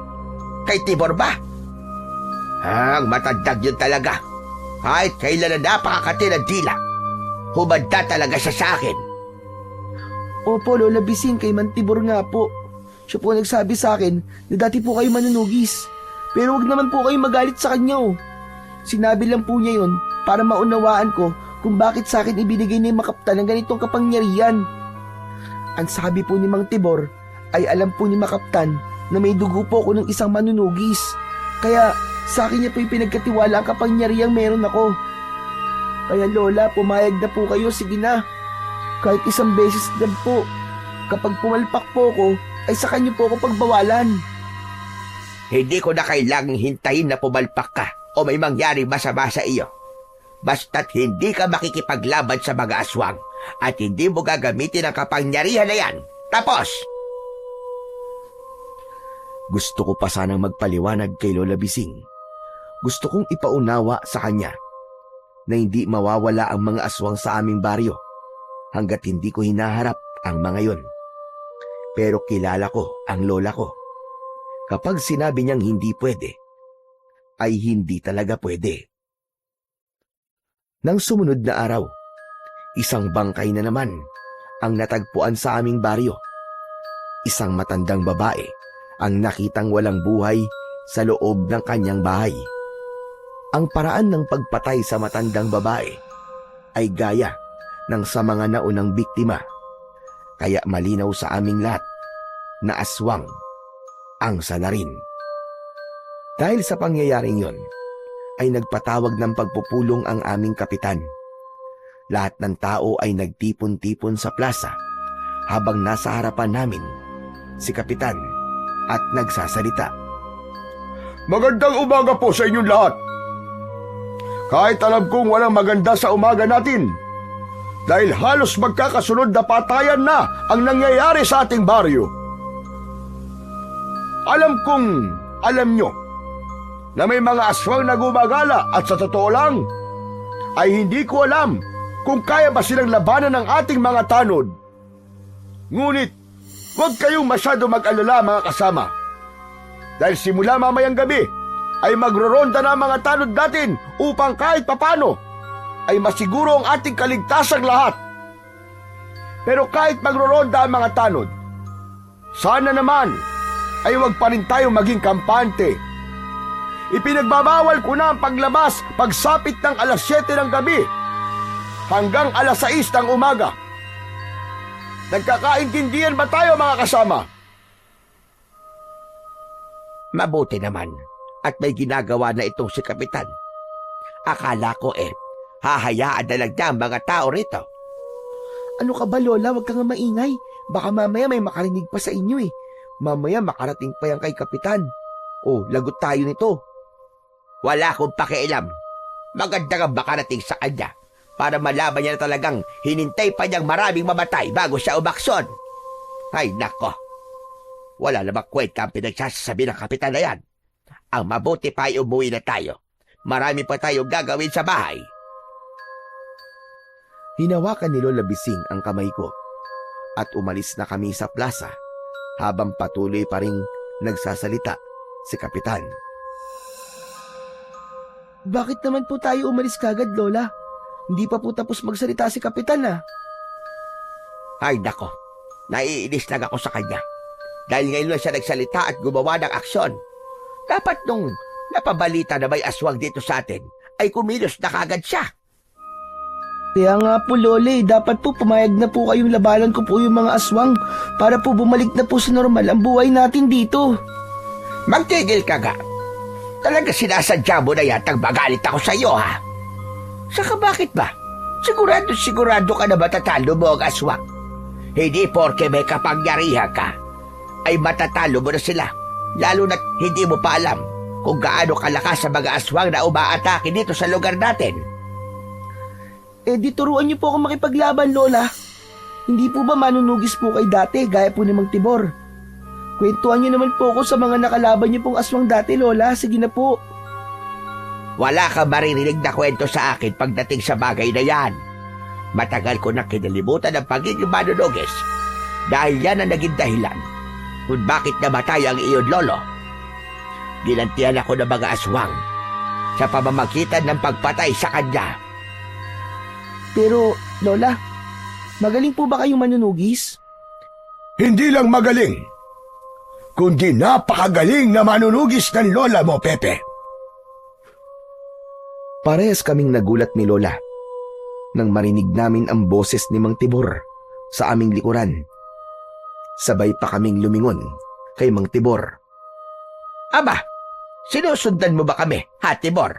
Kay Tibor ba? Ang matandang yun talaga. Kahit kailan na napakakati ng dila, humanda talaga siya sa akin. Opo, Lola Bising, kay Mantibor nga po. Siya po nagsabi sa akin na dati po kayo manunugis. Pero wag naman po kayo magalit sa kanya Sinabi lang po niya yun para maunawaan ko kung bakit sa akin ibinigay ni Makaptan ng ganitong kapangyarihan. Ang sabi po ni Mang Tibor ay alam po ni Makaptan na may dugo po ako ng isang manunugis. Kaya sa akin niya po pinagkatiwala ang kapangyarihang meron ako. Kaya Lola, pumayag na po kayo, sige na. Kahit isang beses lang po. Kapag pumalpak po ako, ay sa kanya po ako pagbawalan. Hindi ko na kailangang hintayin na pumalpak ka o may mangyari masama sa iyo. Basta't hindi ka makikipaglaban sa mga aswang at hindi mo gagamitin ang kapangyarihan na yan. Tapos! Gusto ko pa sanang magpaliwanag kay Lola Bising. Gusto kong ipaunawa sa kanya na hindi mawawala ang mga aswang sa aming baryo hanggat hindi ko hinaharap ang mga yon. Pero kilala ko ang lola ko. Kapag sinabi niyang hindi pwede, ay hindi talaga pwede. Nang sumunod na araw, isang bangkay na naman ang natagpuan sa aming baryo. Isang matandang babae ang nakitang walang buhay sa loob ng kanyang bahay. Ang paraan ng pagpatay sa matandang babae ay gaya ng sa mga naunang biktima. Kaya malinaw sa aming lahat na aswang ang salarin. Dahil sa pangyayaring yon, ay nagpatawag ng pagpupulong ang aming kapitan. Lahat ng tao ay nagtipon-tipon sa plaza habang nasa harapan namin si kapitan at nagsasalita. Magandang umaga po sa inyong lahat. Kahit alam kong walang maganda sa umaga natin, dahil halos magkakasunod na patayan na ang nangyayari sa ating baryo. Alam kong alam nyo na may mga aswang na gumagala at sa totoo lang, ay hindi ko alam kung kaya ba silang labanan ng ating mga tanod. Ngunit, huwag kayong masyado mag-alala mga kasama. Dahil simula mamayang gabi, ay magroronda na ang mga tanod natin upang kahit papano ay masiguro ang ating kaligtasang lahat. Pero kahit magroronda ang mga tanod, sana naman ay huwag pa rin tayo maging kampante. Ipinagbabawal ko na ang paglabas pagsapit ng alas 7 ng gabi hanggang alas 6 ng umaga. Nagkakaintindihan ba tayo mga kasama? Mabuti naman at may ginagawa na itong si Kapitan. Akala ko hahayaan na lang niya ang mga tao rito. Ano ka ba, Lola? Huwag ka nga maingay. Baka mamaya may makarinig pa sa inyo eh. Mamaya makarating pa yan kay Kapitan. O, lagot tayo nito. Wala akong pakialam. Maganda nga makarating sa kanya para malaman niya na talagang hinintay pa niyang maraming mamatay bago siya umaksyon. Ay nako, wala namang kwenta ang pinagsasabi ng Kapitan na yan. Ang mabuti pa ay umuwi na tayo. Marami pa tayong gagawin sa bahay. Hinawakan ni Lola Bising ang kamay ko at umalis na kami sa plaza habang patuloy pa ring nagsasalita si Kapitan. Bakit naman po tayo umalis kagad, Lola? Hindi pa po tapos magsalita si Kapitan ah. Ay nako, naiinis lang ako sa kanya. Dahil ngayon lang siya nagsalita at gumawa ng aksyon. Dapat nung napabalita na may aswang dito sa atin, ay kumilos na kagad siya. Kaya nga po, Lola, dapat po pumayag na po kayong labanan ko po yung mga aswang para po bumalik na po sa normal ang buhay natin dito. Magtigil ka nga. Talaga sinasadya mo na yatang magalit ako sa iyo, ha? Saka bakit ba? Sigurado ka na matatalo mo ang aswang. Hindi porke may kapangyarihan ka, ay matatalo mo na sila. Lalo na't hindi mo pa alam kung gaano kalakas sa mga aswang na umaatake dito sa lugar natin. Di turuan niyo po ako makipaglaban, Lola. Hindi po ba manunugis po kay dati gaya po ni Mang Tibor? Kwentuhan niyo naman po ako sa mga nakalaban niyo pong aswang dati, Lola. Sige na po. Wala kang maririnig na kwento sa akin pagdating sa bagay na yan. Matagal ko na kinalimutan ang pagiging manunugis dahil yan ang naging dahilan kung bakit namatay ang iyong lolo. Ginantihan ako ng mga aswang sa pamamagitan ng pagpatay sa kanya. Pero, Lola, magaling po ba kayong manunugis? Hindi lang magaling, kundi napakagaling na manunugis ng lola mo, Pepe. Parehas kaming nagulat ni Lola nang marinig namin ang boses ni Mang Tibor sa aming likuran. Sabay pa kaming lumingon kay Mang Tibor. Aba, sinusundan mo ba kami, ha, Tibor?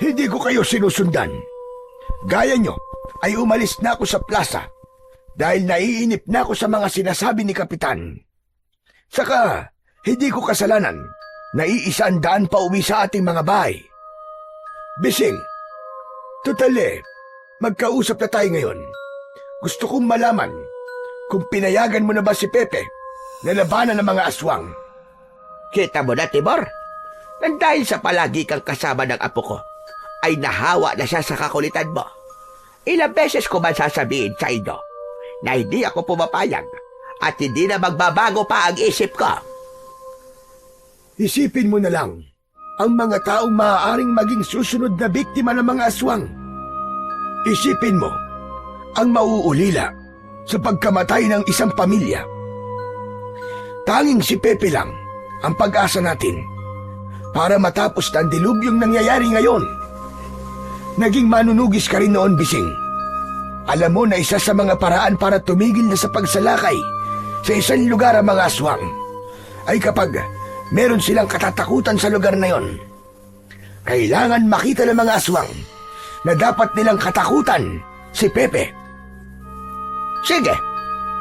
Hindi ko kayo sinusundan. Gaya nyo, ay umalis na ako sa plaza dahil naiinip na ako sa mga sinasabi ni Kapitan. Saka, hindi ko kasalanan na iisang daan pa uwi sa ating mga bahay. Bising, tutali, magkausap na tayo ngayon. Gusto kong malaman kung pinayagan mo na ba si Pepe na labanan ng mga aswang. Kita mo na, Tibor? Nang dahil sa palagi kang kasama ng apo ko, ay nahawa na siya sa kakulitan mo. Ilang beses ko man sasabihin sa inyo na hindi ako pumapayag at hindi na magbabago pa ang isip ko. Isipin mo na lang ang mga taong maaaring maging susunod na biktima ng mga aswang. Isipin mo ang mauulila sa pagkamatay ng isang pamilya. Tanging si Pepe lang ang pag-asa natin para matapos na ang dilubyong nangyayari ngayon. Naging manunugis ka rin noon, Bising. Alam mo na isa sa mga paraan para tumigil na sa pagsalakay sa isang lugar ang mga aswang ay kapag meron silang katatakutan sa lugar na yon. Kailangan makita ng mga aswang na dapat nilang katakutan si Pepe. Sige,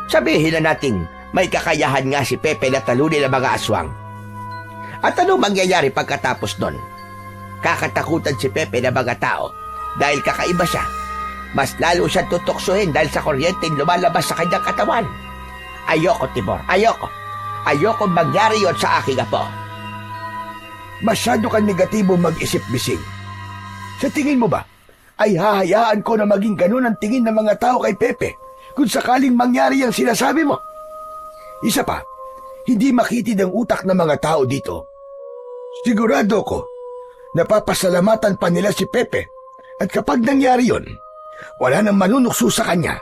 sabihin na nating may kakayahan nga si Pepe na talunin ang mga aswang. At ano mangyayari pagkatapos nun? Kakatakutan si Pepe ng mga tao dahil kakaiba siya. Mas lalo siyang tutuksohin dahil sa kuryenteng lumalabas sa kanyang katawan. Ayoko, Tibor, ayoko. Ayoko mangyari yon sa aking apo. Masyado kang negatibo mag-isip, Bising. Sa tingin mo ba, ay hahayaan ko na maging ganun ang tingin ng mga tao kay Pepe kung sakaling mangyari ang sinasabi mo? Isa pa, hindi makitid ang utak ng mga tao dito. Sigurado ko, napapasalamatan pa nila si Pepe at kapag nangyari yon, wala nang manunukso sa kanya.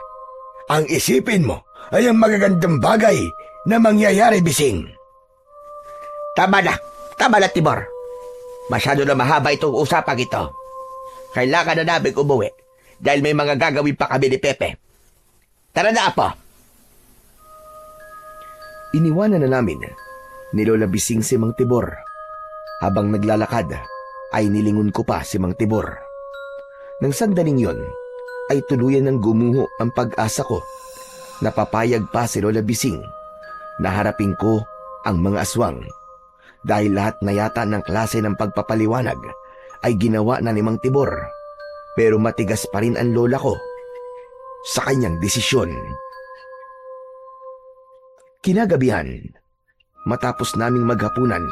Ang isipin mo ay ang magagandang bagay na mangyayari, Bising. Tama na, Tibor. Masyado na mahaba itong usapang ito. Kailangan na namin umuwi dahil may mga gagawin pa kami ni Pepe. Tara na, Apo. Iniwanan na namin ni Lola Bising si Mang Tibor. Habang naglalakad, ay nilingon ko pa si Mang Tibor. Nang sandaling yon, ay tuluyan ng gumuho ang pag-asa ko. Napapayag pa si Lola Bising na harapin ko ang mga aswang. Dahil lahat na yata ng klase ng pagpapaliwanag ay ginawa na ni Mang Tibor. Pero matigas pa rin ang lola ko sa kanyang desisyon. Kinagabihan, matapos naming maghapunan,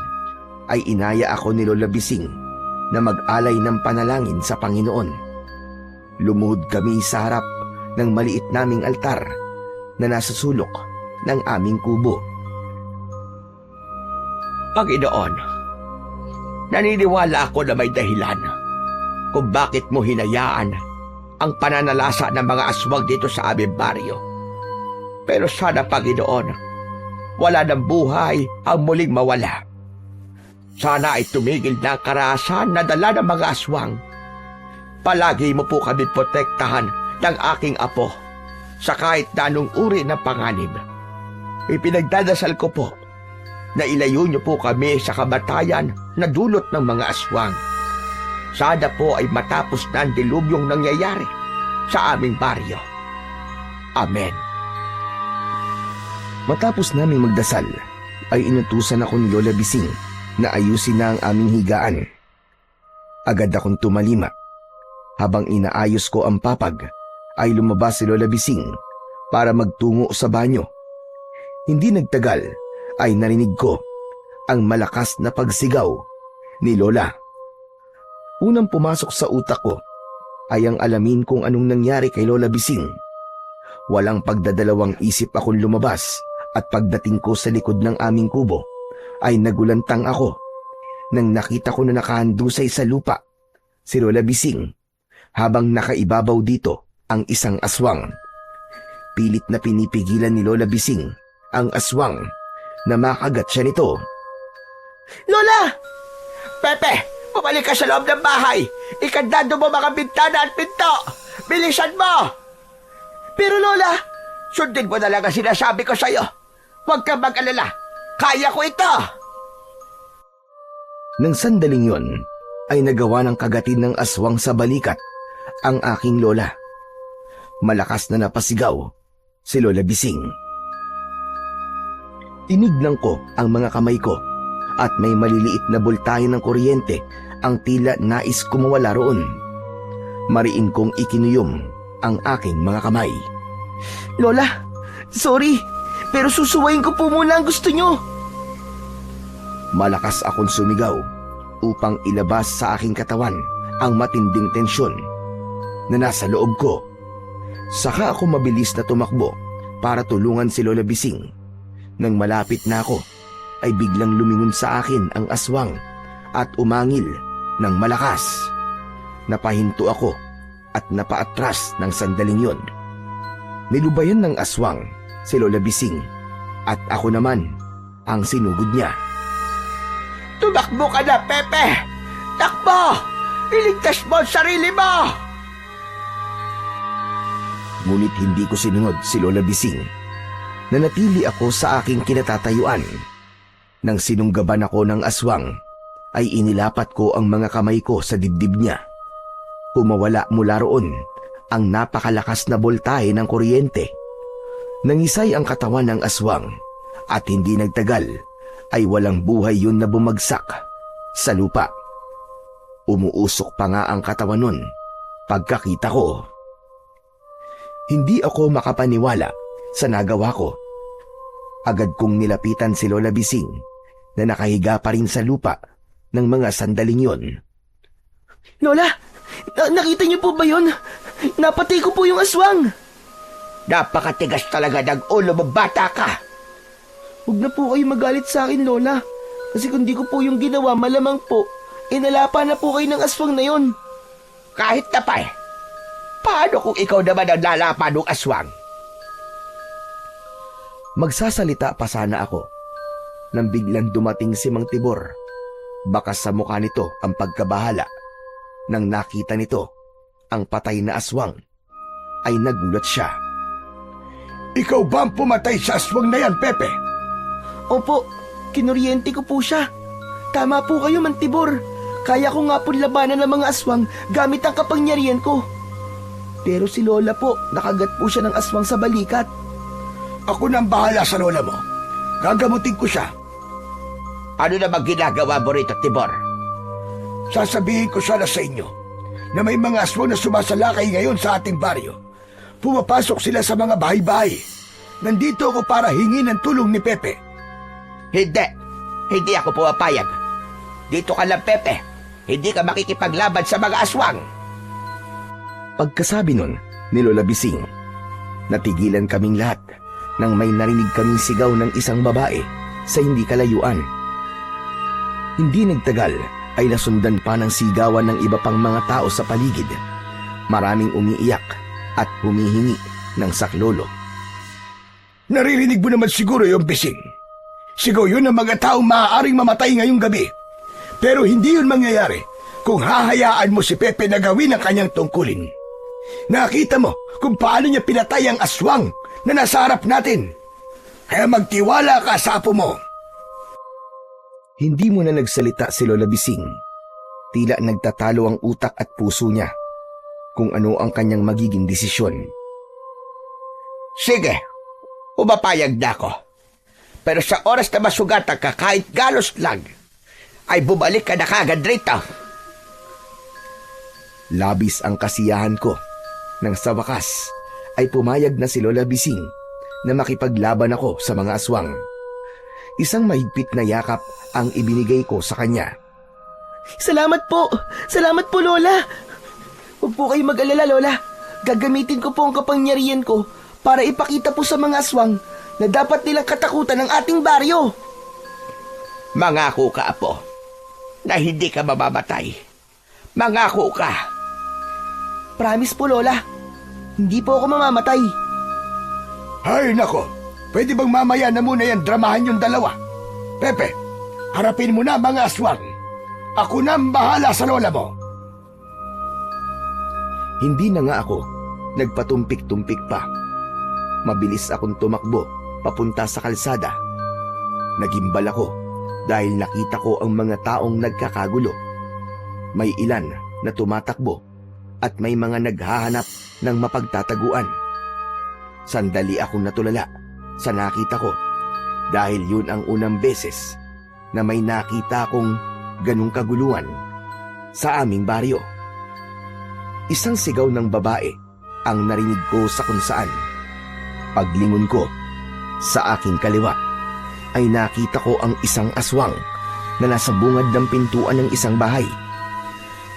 ay inaya ako ni Lola Bising na mag-alay ng panalangin sa Panginoon. Lumuhod kami sa harap ng maliit naming altar na nasa sulok ng aming kubo. Panginoon, naniniwala ako na may dahilan kung bakit mo hinayaan ang pananalasa ng mga aswang dito sa aming baryo. Pero sana, Panginoon, wala ng buhay ang muling mawala. Sana ay tumigil na ang karahasan na dala ng mga aswang. Palagi mo po kami protektahan ng aking apo sa kahit na anong uri ng panganib. Ipinagdadasal ko po na ilayo niyo po kami sa kamatayan na dulot ng mga aswang. Sana po ay matapos na ang dilubyong nangyayari sa aming baryo. Amen. Matapos naming magdasal, ay inutusan ako ni Lola Bising na ayusin na ang aming higaan. Agad akong tumalima. Habang inaayos ko ang papag, ay lumabas si Lola Bising para magtungo sa banyo. Hindi nagtagal, ay narinig ko ang malakas na pagsigaw ni Lola. Unang pumasok sa utak ko ay ang alamin kung anong nangyari kay Lola Bising. Walang pagdadalawang isip akong lumabas at pagdating ko sa likod ng aming kubo ay nagulantang ako nang nakita ko na nakahandusay sa lupa si Lola Bising habang nakaibabaw dito ang isang aswang. Pilit na pinipigilan ni Lola Bising ang aswang na makagat siya nito. Lola! Pepe, bumalik ka sa loob ng bahay. Ikandado mo mga bintana at pinto. Bilisan mo! Pero Lola, Sundin mo na lang ang sinasabi ko sa'yo. Huwag kang mag-alala. Kaya ko ito! Nang sandaling yon, ay nagawa ng kagatin ng aswang sa balikat ang aking lola. Malakas na napasigaw si Lola Bising. Tinignan ko ang mga kamay ko at may maliliit na bultahe ng kuryente ang tila nais kumawala roon. Mariin kong ikinuyom ang aking mga kamay. Lola, sorry, pero susuwayin ko po muna ang gusto nyo. Malakas akong sumigaw upang ilabas sa aking katawan ang matinding tensyon na nasa loob ko. Saka ako mabilis na tumakbo para tulungan si Lola Bising. Nang malapit na ako, ay biglang lumingon sa akin ang aswang at umangil ng malakas. Napahinto ako at napaatras ng sandaling yon. Nilubayan ng aswang si Lola Bising at ako naman ang sinugod niya. Tumakbo ka na, Pepe! Takbo! Iligtas mo ang sarili mo! Ngunit hindi ko sinunod si Lola Bising. Nanatili ako sa aking kinatatayuan. Nang sinunggaban ako ng aswang, ay inilapat ko ang mga kamay ko sa dibdib niya. Kumawala mula roon ang napakalakas na boltahe ng kuryente. Nangisay ang katawan ng aswang at hindi nagtagal ay walang buhay yun na bumagsak sa lupa. Umuusok pa nga ang katawan nun pagkakita ko. Hindi ako makapaniwala sa nagawa ko. Agad kong nilapitan si Lola Bising na nakahiga pa rin sa lupa ng mga sandaling yon. Lola, nakita niyo po ba yun? Napatay ko po yung aswang. Napakatigas talaga ng ulo mo, bata ka! Huwag na po kayo magalit sa akin, Lola. Kasi kung di ko po yung ginawa, malamang po, inalapa na po kayo ng aswang na yon. Kahit na pa paano kung ikaw naman ang lalapa ng aswang? Magsasalita pa sana ako nang biglang dumating si Mang Tibor. Bakas sa mukha nito ang pagkabahala. Nang nakita nito ang patay na aswang, ay nagulat siya. Ikaw ba ang pumatay sa aswang na yan, Pepe? Opo, kinuryente ko po siya. Tama po kayo, Mantibor. Kaya ko nga po labanan ng mga aswang gamit ang kapangyarihan ko. Pero si Lola po, nakagat po siya ng aswang sa balikat. Ako na ang bahala sa lola mo. Gagamutin ko siya. Ano na ginagawa mo rito, Tibor? Sasabihin ko sana sa inyo na may mga aswang na sumasalakay ngayon sa ating baryo. Pumapasok sila sa mga bahay-bahay. Nandito ako para hingin ng tulong ni Pepe. Hindi ako pumapayag. Dito ka lang, Pepe. Hindi ka makikipaglaban sa mga aswang. Pagkasabi nun ni Lola Bising, natigilan kaming lahat nang may narinig kaming sigaw ng isang babae sa hindi kalayuan. Hindi nagtagal ay nasundan pa ng sigawan ng iba pang mga tao sa paligid. Maraming umiiyak at humihingi ng saklolo. Naririnig mo naman siguro yung bising. Sigaw yun ng mga taong maaaring mamatay ngayong gabi. Pero hindi yun mangyayari kung hahayaan mo si Pepe na gawin ang kanyang tungkulin. Nakita mo kung paano niya pinatay ang aswang na nasa harap natin. Kaya magtiwala ka sa apo mo. Hindi mo na nagsalita si Lola Bising. Tila nagtatalo ang utak at puso niya kung ano ang kanyang magiging desisyon. Sige, umapayag na ako. Pero sa oras na masugatan ka kahit galos lang, ay bumalik ka na kagad rito. Labis ang kasiyahan ko nang sa wakas ay pumayag na si Lola Bising na makipaglaban ako sa mga aswang. Isang mahigpit na yakap ang ibinigay ko sa kanya. Salamat po! Salamat po, Lola! Huwag po kayo mag-alala, Lola. Gagamitin ko po ang kapangyarihan ko para ipakita po sa mga aswang na dapat nilang katakutan ng ating baryo. Mangako ka, apo, na hindi ka mamamatay. Mangako ka. Promise po, Lola. Hindi po ako mamamatay. Ay nako, pwede bang mamaya na muna yan dramahan yung dalawa? Pepe, harapin mo na mga aswang. Ako na ang bahala sa lola mo. Hindi na nga ako nagpatumpik-tumpik pa. Mabilis akong tumakbo papunta sa kalsada. Nagimbal ako dahil nakita ko ang mga taong nagkakagulo. May ilan na tumatakbo at may mga naghahanap ng mapagtataguan. Sandali akong natulala sa nakita ko dahil yun ang unang beses na may nakita akong ganung kaguluhan sa aming baryo. Isang sigaw ng babae ang narinig ko sa kung saan. Paglingon ko sa aking kaliwa ay nakita ko ang isang aswang na nasa bungad ng pintuan ng isang bahay.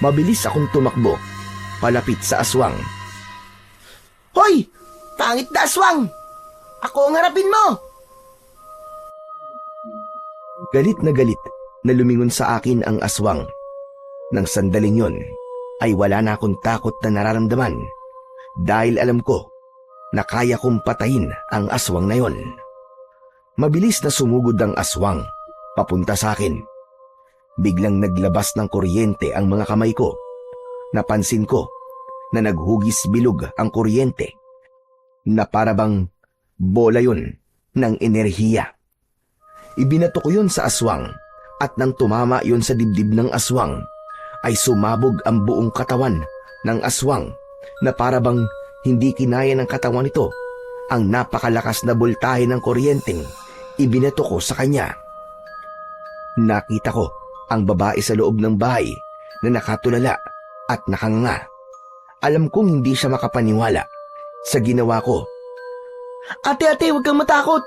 Mabilis akong tumakbo palapit sa aswang. Hoy! Pangit na aswang! Ako ang harapin mo! Galit na lumingon sa akin ang aswang. Nang sandaling yon ay wala na akong takot na nararamdaman dahil alam ko na kaya kong patayin ang aswang na yon. Mabilis na sumugod ang aswang papunta sa akin. Biglang naglabas ng kuryente ang mga kamay ko. Napansin ko na naghugis bilog ang kuryente na parabang bola yun ng enerhiya. Ibinato ko yun sa aswang at nang tumama yun sa dibdib ng aswang ay sumabog ang buong katawan ng aswang na parabang hindi kinaya ng katawan nito ang napakalakas na boltahe ng kuryenteng ibinato ko sa kanya. Nakita ko ang babae sa loob ng bahay na nakatulala at nakanganga. Alam kong hindi siya makapaniwala sa ginawa ko. Ate, huwag kang matakot.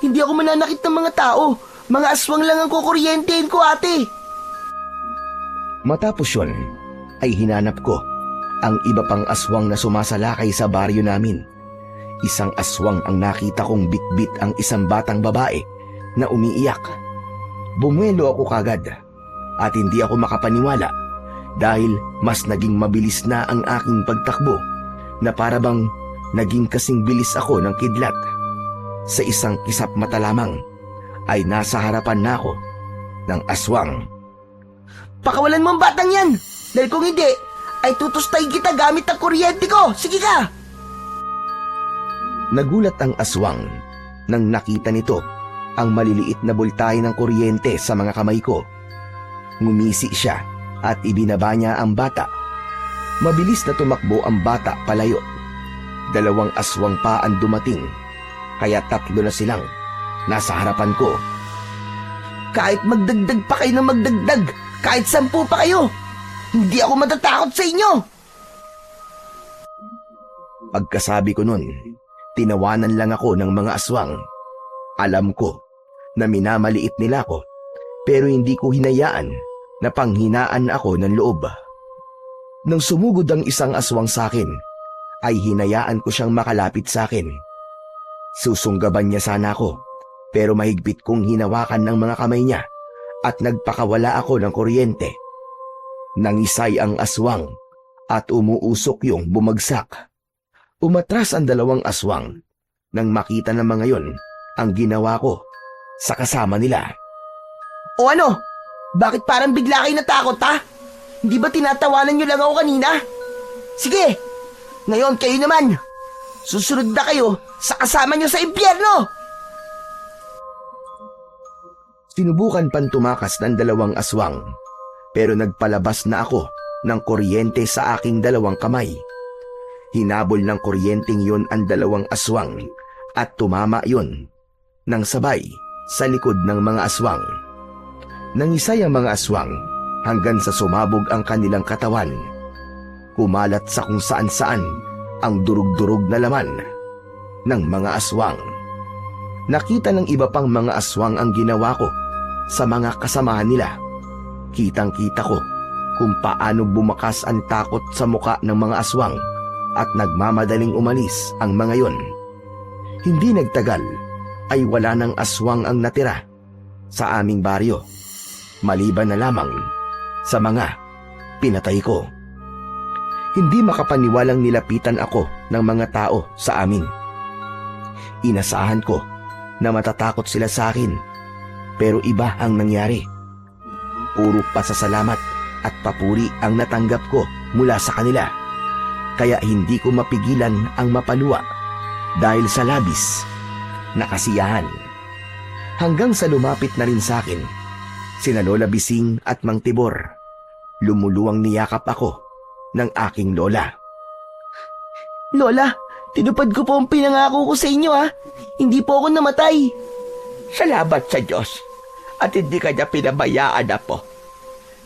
Hindi ako mananakit ng mga tao. Mga aswang lang ang kukuryentehin ko, ate. Matapos yun, ay hinanap ko ang iba pang aswang na sumasalakay sa baryo namin. Isang aswang ang nakita kong bitbit ang isang batang babae na umiiyak. Bumuelo ako kagad at hindi ako makapaniwala dahil mas naging mabilis na ang aking pagtakbo na parabang naging kasing bilis ako ng kidlat. Sa isang kisap mata lamang ay nasa harapan na ako ng aswang. Pakawalan mo ang batang yan! Dahil kung hindi, ay tutustayin kita gamit ang kuryente ko! Sige ka! Nagulat ang aswang nang nakita nito ang maliliit na bultahe ng kuryente sa mga kamay ko. Ngumisi siya at ibinaba niya ang bata. Mabilis na tumakbo ang bata palayo. 2 aswang pa ang dumating, kaya 3 na silang nasa harapan ko. Kahit magdagdag pa kayo ng magdagdag, kahit 10 pa kayo, hindi ako matatakot sa inyo. Pagkasabi ko nun, tinawanan lang ako ng mga aswang. Alam ko na minamaliit nila ako, pero hindi ko hinayaan na panghinaan ako ng loob. Nang sumugod ang isang aswang sa akin, ay hinayaan ko siyang makalapit sa akin. Susunggaban niya sana ako, pero mahigpit kong hinawakan ng mga kamay niya at nagpakawala ako ng kuryente. Nangisay ang aswang at umuusok yung bumagsak. Umatras ang 2 aswang nang makita ng mga yon ang ginawa ko sa kasama nila. O ano? Bakit parang bigla kayo natakot, ha? Hindi ba tinatawanan niyo lang ako kanina? Sige, ngayon kayo naman. Susunod na kayo sa kasama niyo sa impyerno. Sinubukan pang tumakas ng 2 aswang, pero nagpalabas na ako ng kuryente sa aking 2 kamay. Hinabol ng kuryenteng yon ang 2 aswang at tumama yon nang sabay sa likod ng mga aswang. Nangisay ang mga aswang hanggang sa sumabog ang kanilang katawan. Kumalat sa kung saan-saan ang durug-durug na laman ng mga aswang. Nakita ng iba pang mga aswang ang ginawa ko sa mga kasamahan nila. Kitang-kita ko kung paano bumakas ang takot sa muka ng mga aswang at nagmamadaling umalis ang mga yon. Hindi nagtagal ay wala ng aswang ang natira sa aming baryo, maliban na lamang sa mga pinatay ko. Hindi makapaniwalang nilapitan ako ng mga tao sa amin. Inasahan ko na matatakot sila sa akin, pero iba ang nangyari. Puro pasasalamat at papuri ang natanggap ko mula sa kanila, kaya hindi ko mapigilan ang mapaluwa dahil sa labis na kasiyahan. Hanggang sa lumapit na rin sa akin sina Lola Bising at Mang Tibor. Lumuluwang niyakap ako ng aking lola. Lola, tinupad ko po ang pinangako ko sa inyo, ha? Hindi po ako namatay. Salamat sa Diyos at hindi ka niya pinabayaan na po.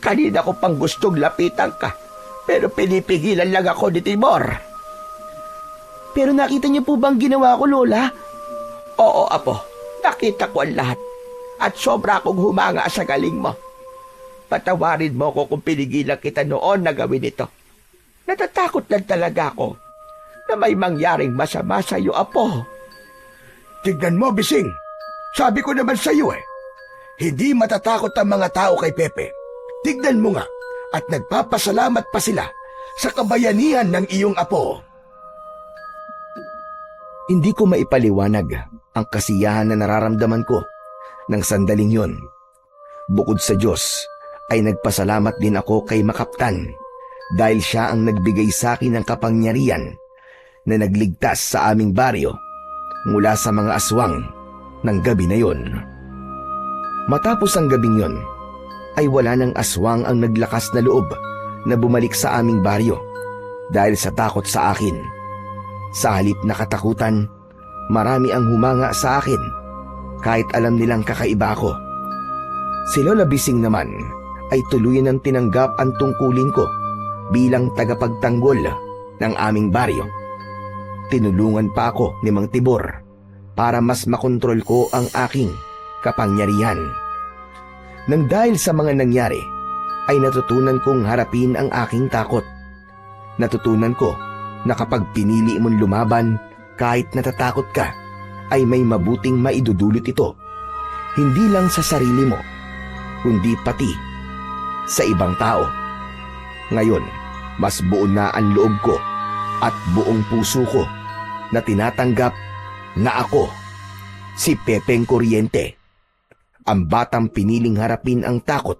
Kanina ko pang gustong lapitan ka, pero pinipigilan lang ako ni Timor. Pero nakita niyo po bang ginawa ko, Lola? Oo, Apo. Nakita ko ang lahat at sobra akong humanga sa galing mo. Patawarin mo ko kung pinigilan kita noon na gawin ito. Natatakot lang talaga ako na may mangyaring masama sa iyo, Apo. Tignan mo, Bising. Sabi ko naman sa iyo hindi matatakot ang mga tao kay Pepe. Tignan mo nga at nagpapasalamat pa sila sa kabayanihan ng iyong apo. Hindi ko maipaliwanag ang kasiyahan na nararamdaman ko ng sandaling yon. Bukod sa Diyos, ay nagpasalamat din ako kay Makaptan dahil siya ang nagbigay sa akin ng kapangyarihan na nagligtas sa aming baryo mula sa mga aswang ng gabi na yon. Matapos ang gabing yon, ay wala ng aswang ang naglakas na loob na bumalik sa aming baryo dahil sa takot sa akin. Sa halip na katakutan, marami ang humanga sa akin kahit alam nilang kakaiba ako. Si Lola Bising naman ay tuluyan ng tinanggap ang tungkulin ko bilang tagapagtanggol ng aming baryo. Tinulungan pa ako ni Mang Tibor para mas makontrol ko ang aking kapangyarihan. Nang dahil sa mga nangyari, ay natutunan kong harapin ang aking takot. Natutunan ko na kapag pinili mong lumaban kahit natatakot ka, ay may mabuting maidudulot ito. Hindi lang sa sarili mo, kundi pati sa ibang tao. Ngayon, mas buo na ang loob ko at buong puso ko na tinatanggap na ako, si Pepeng Kuryente, ang batang piniling harapin ang takot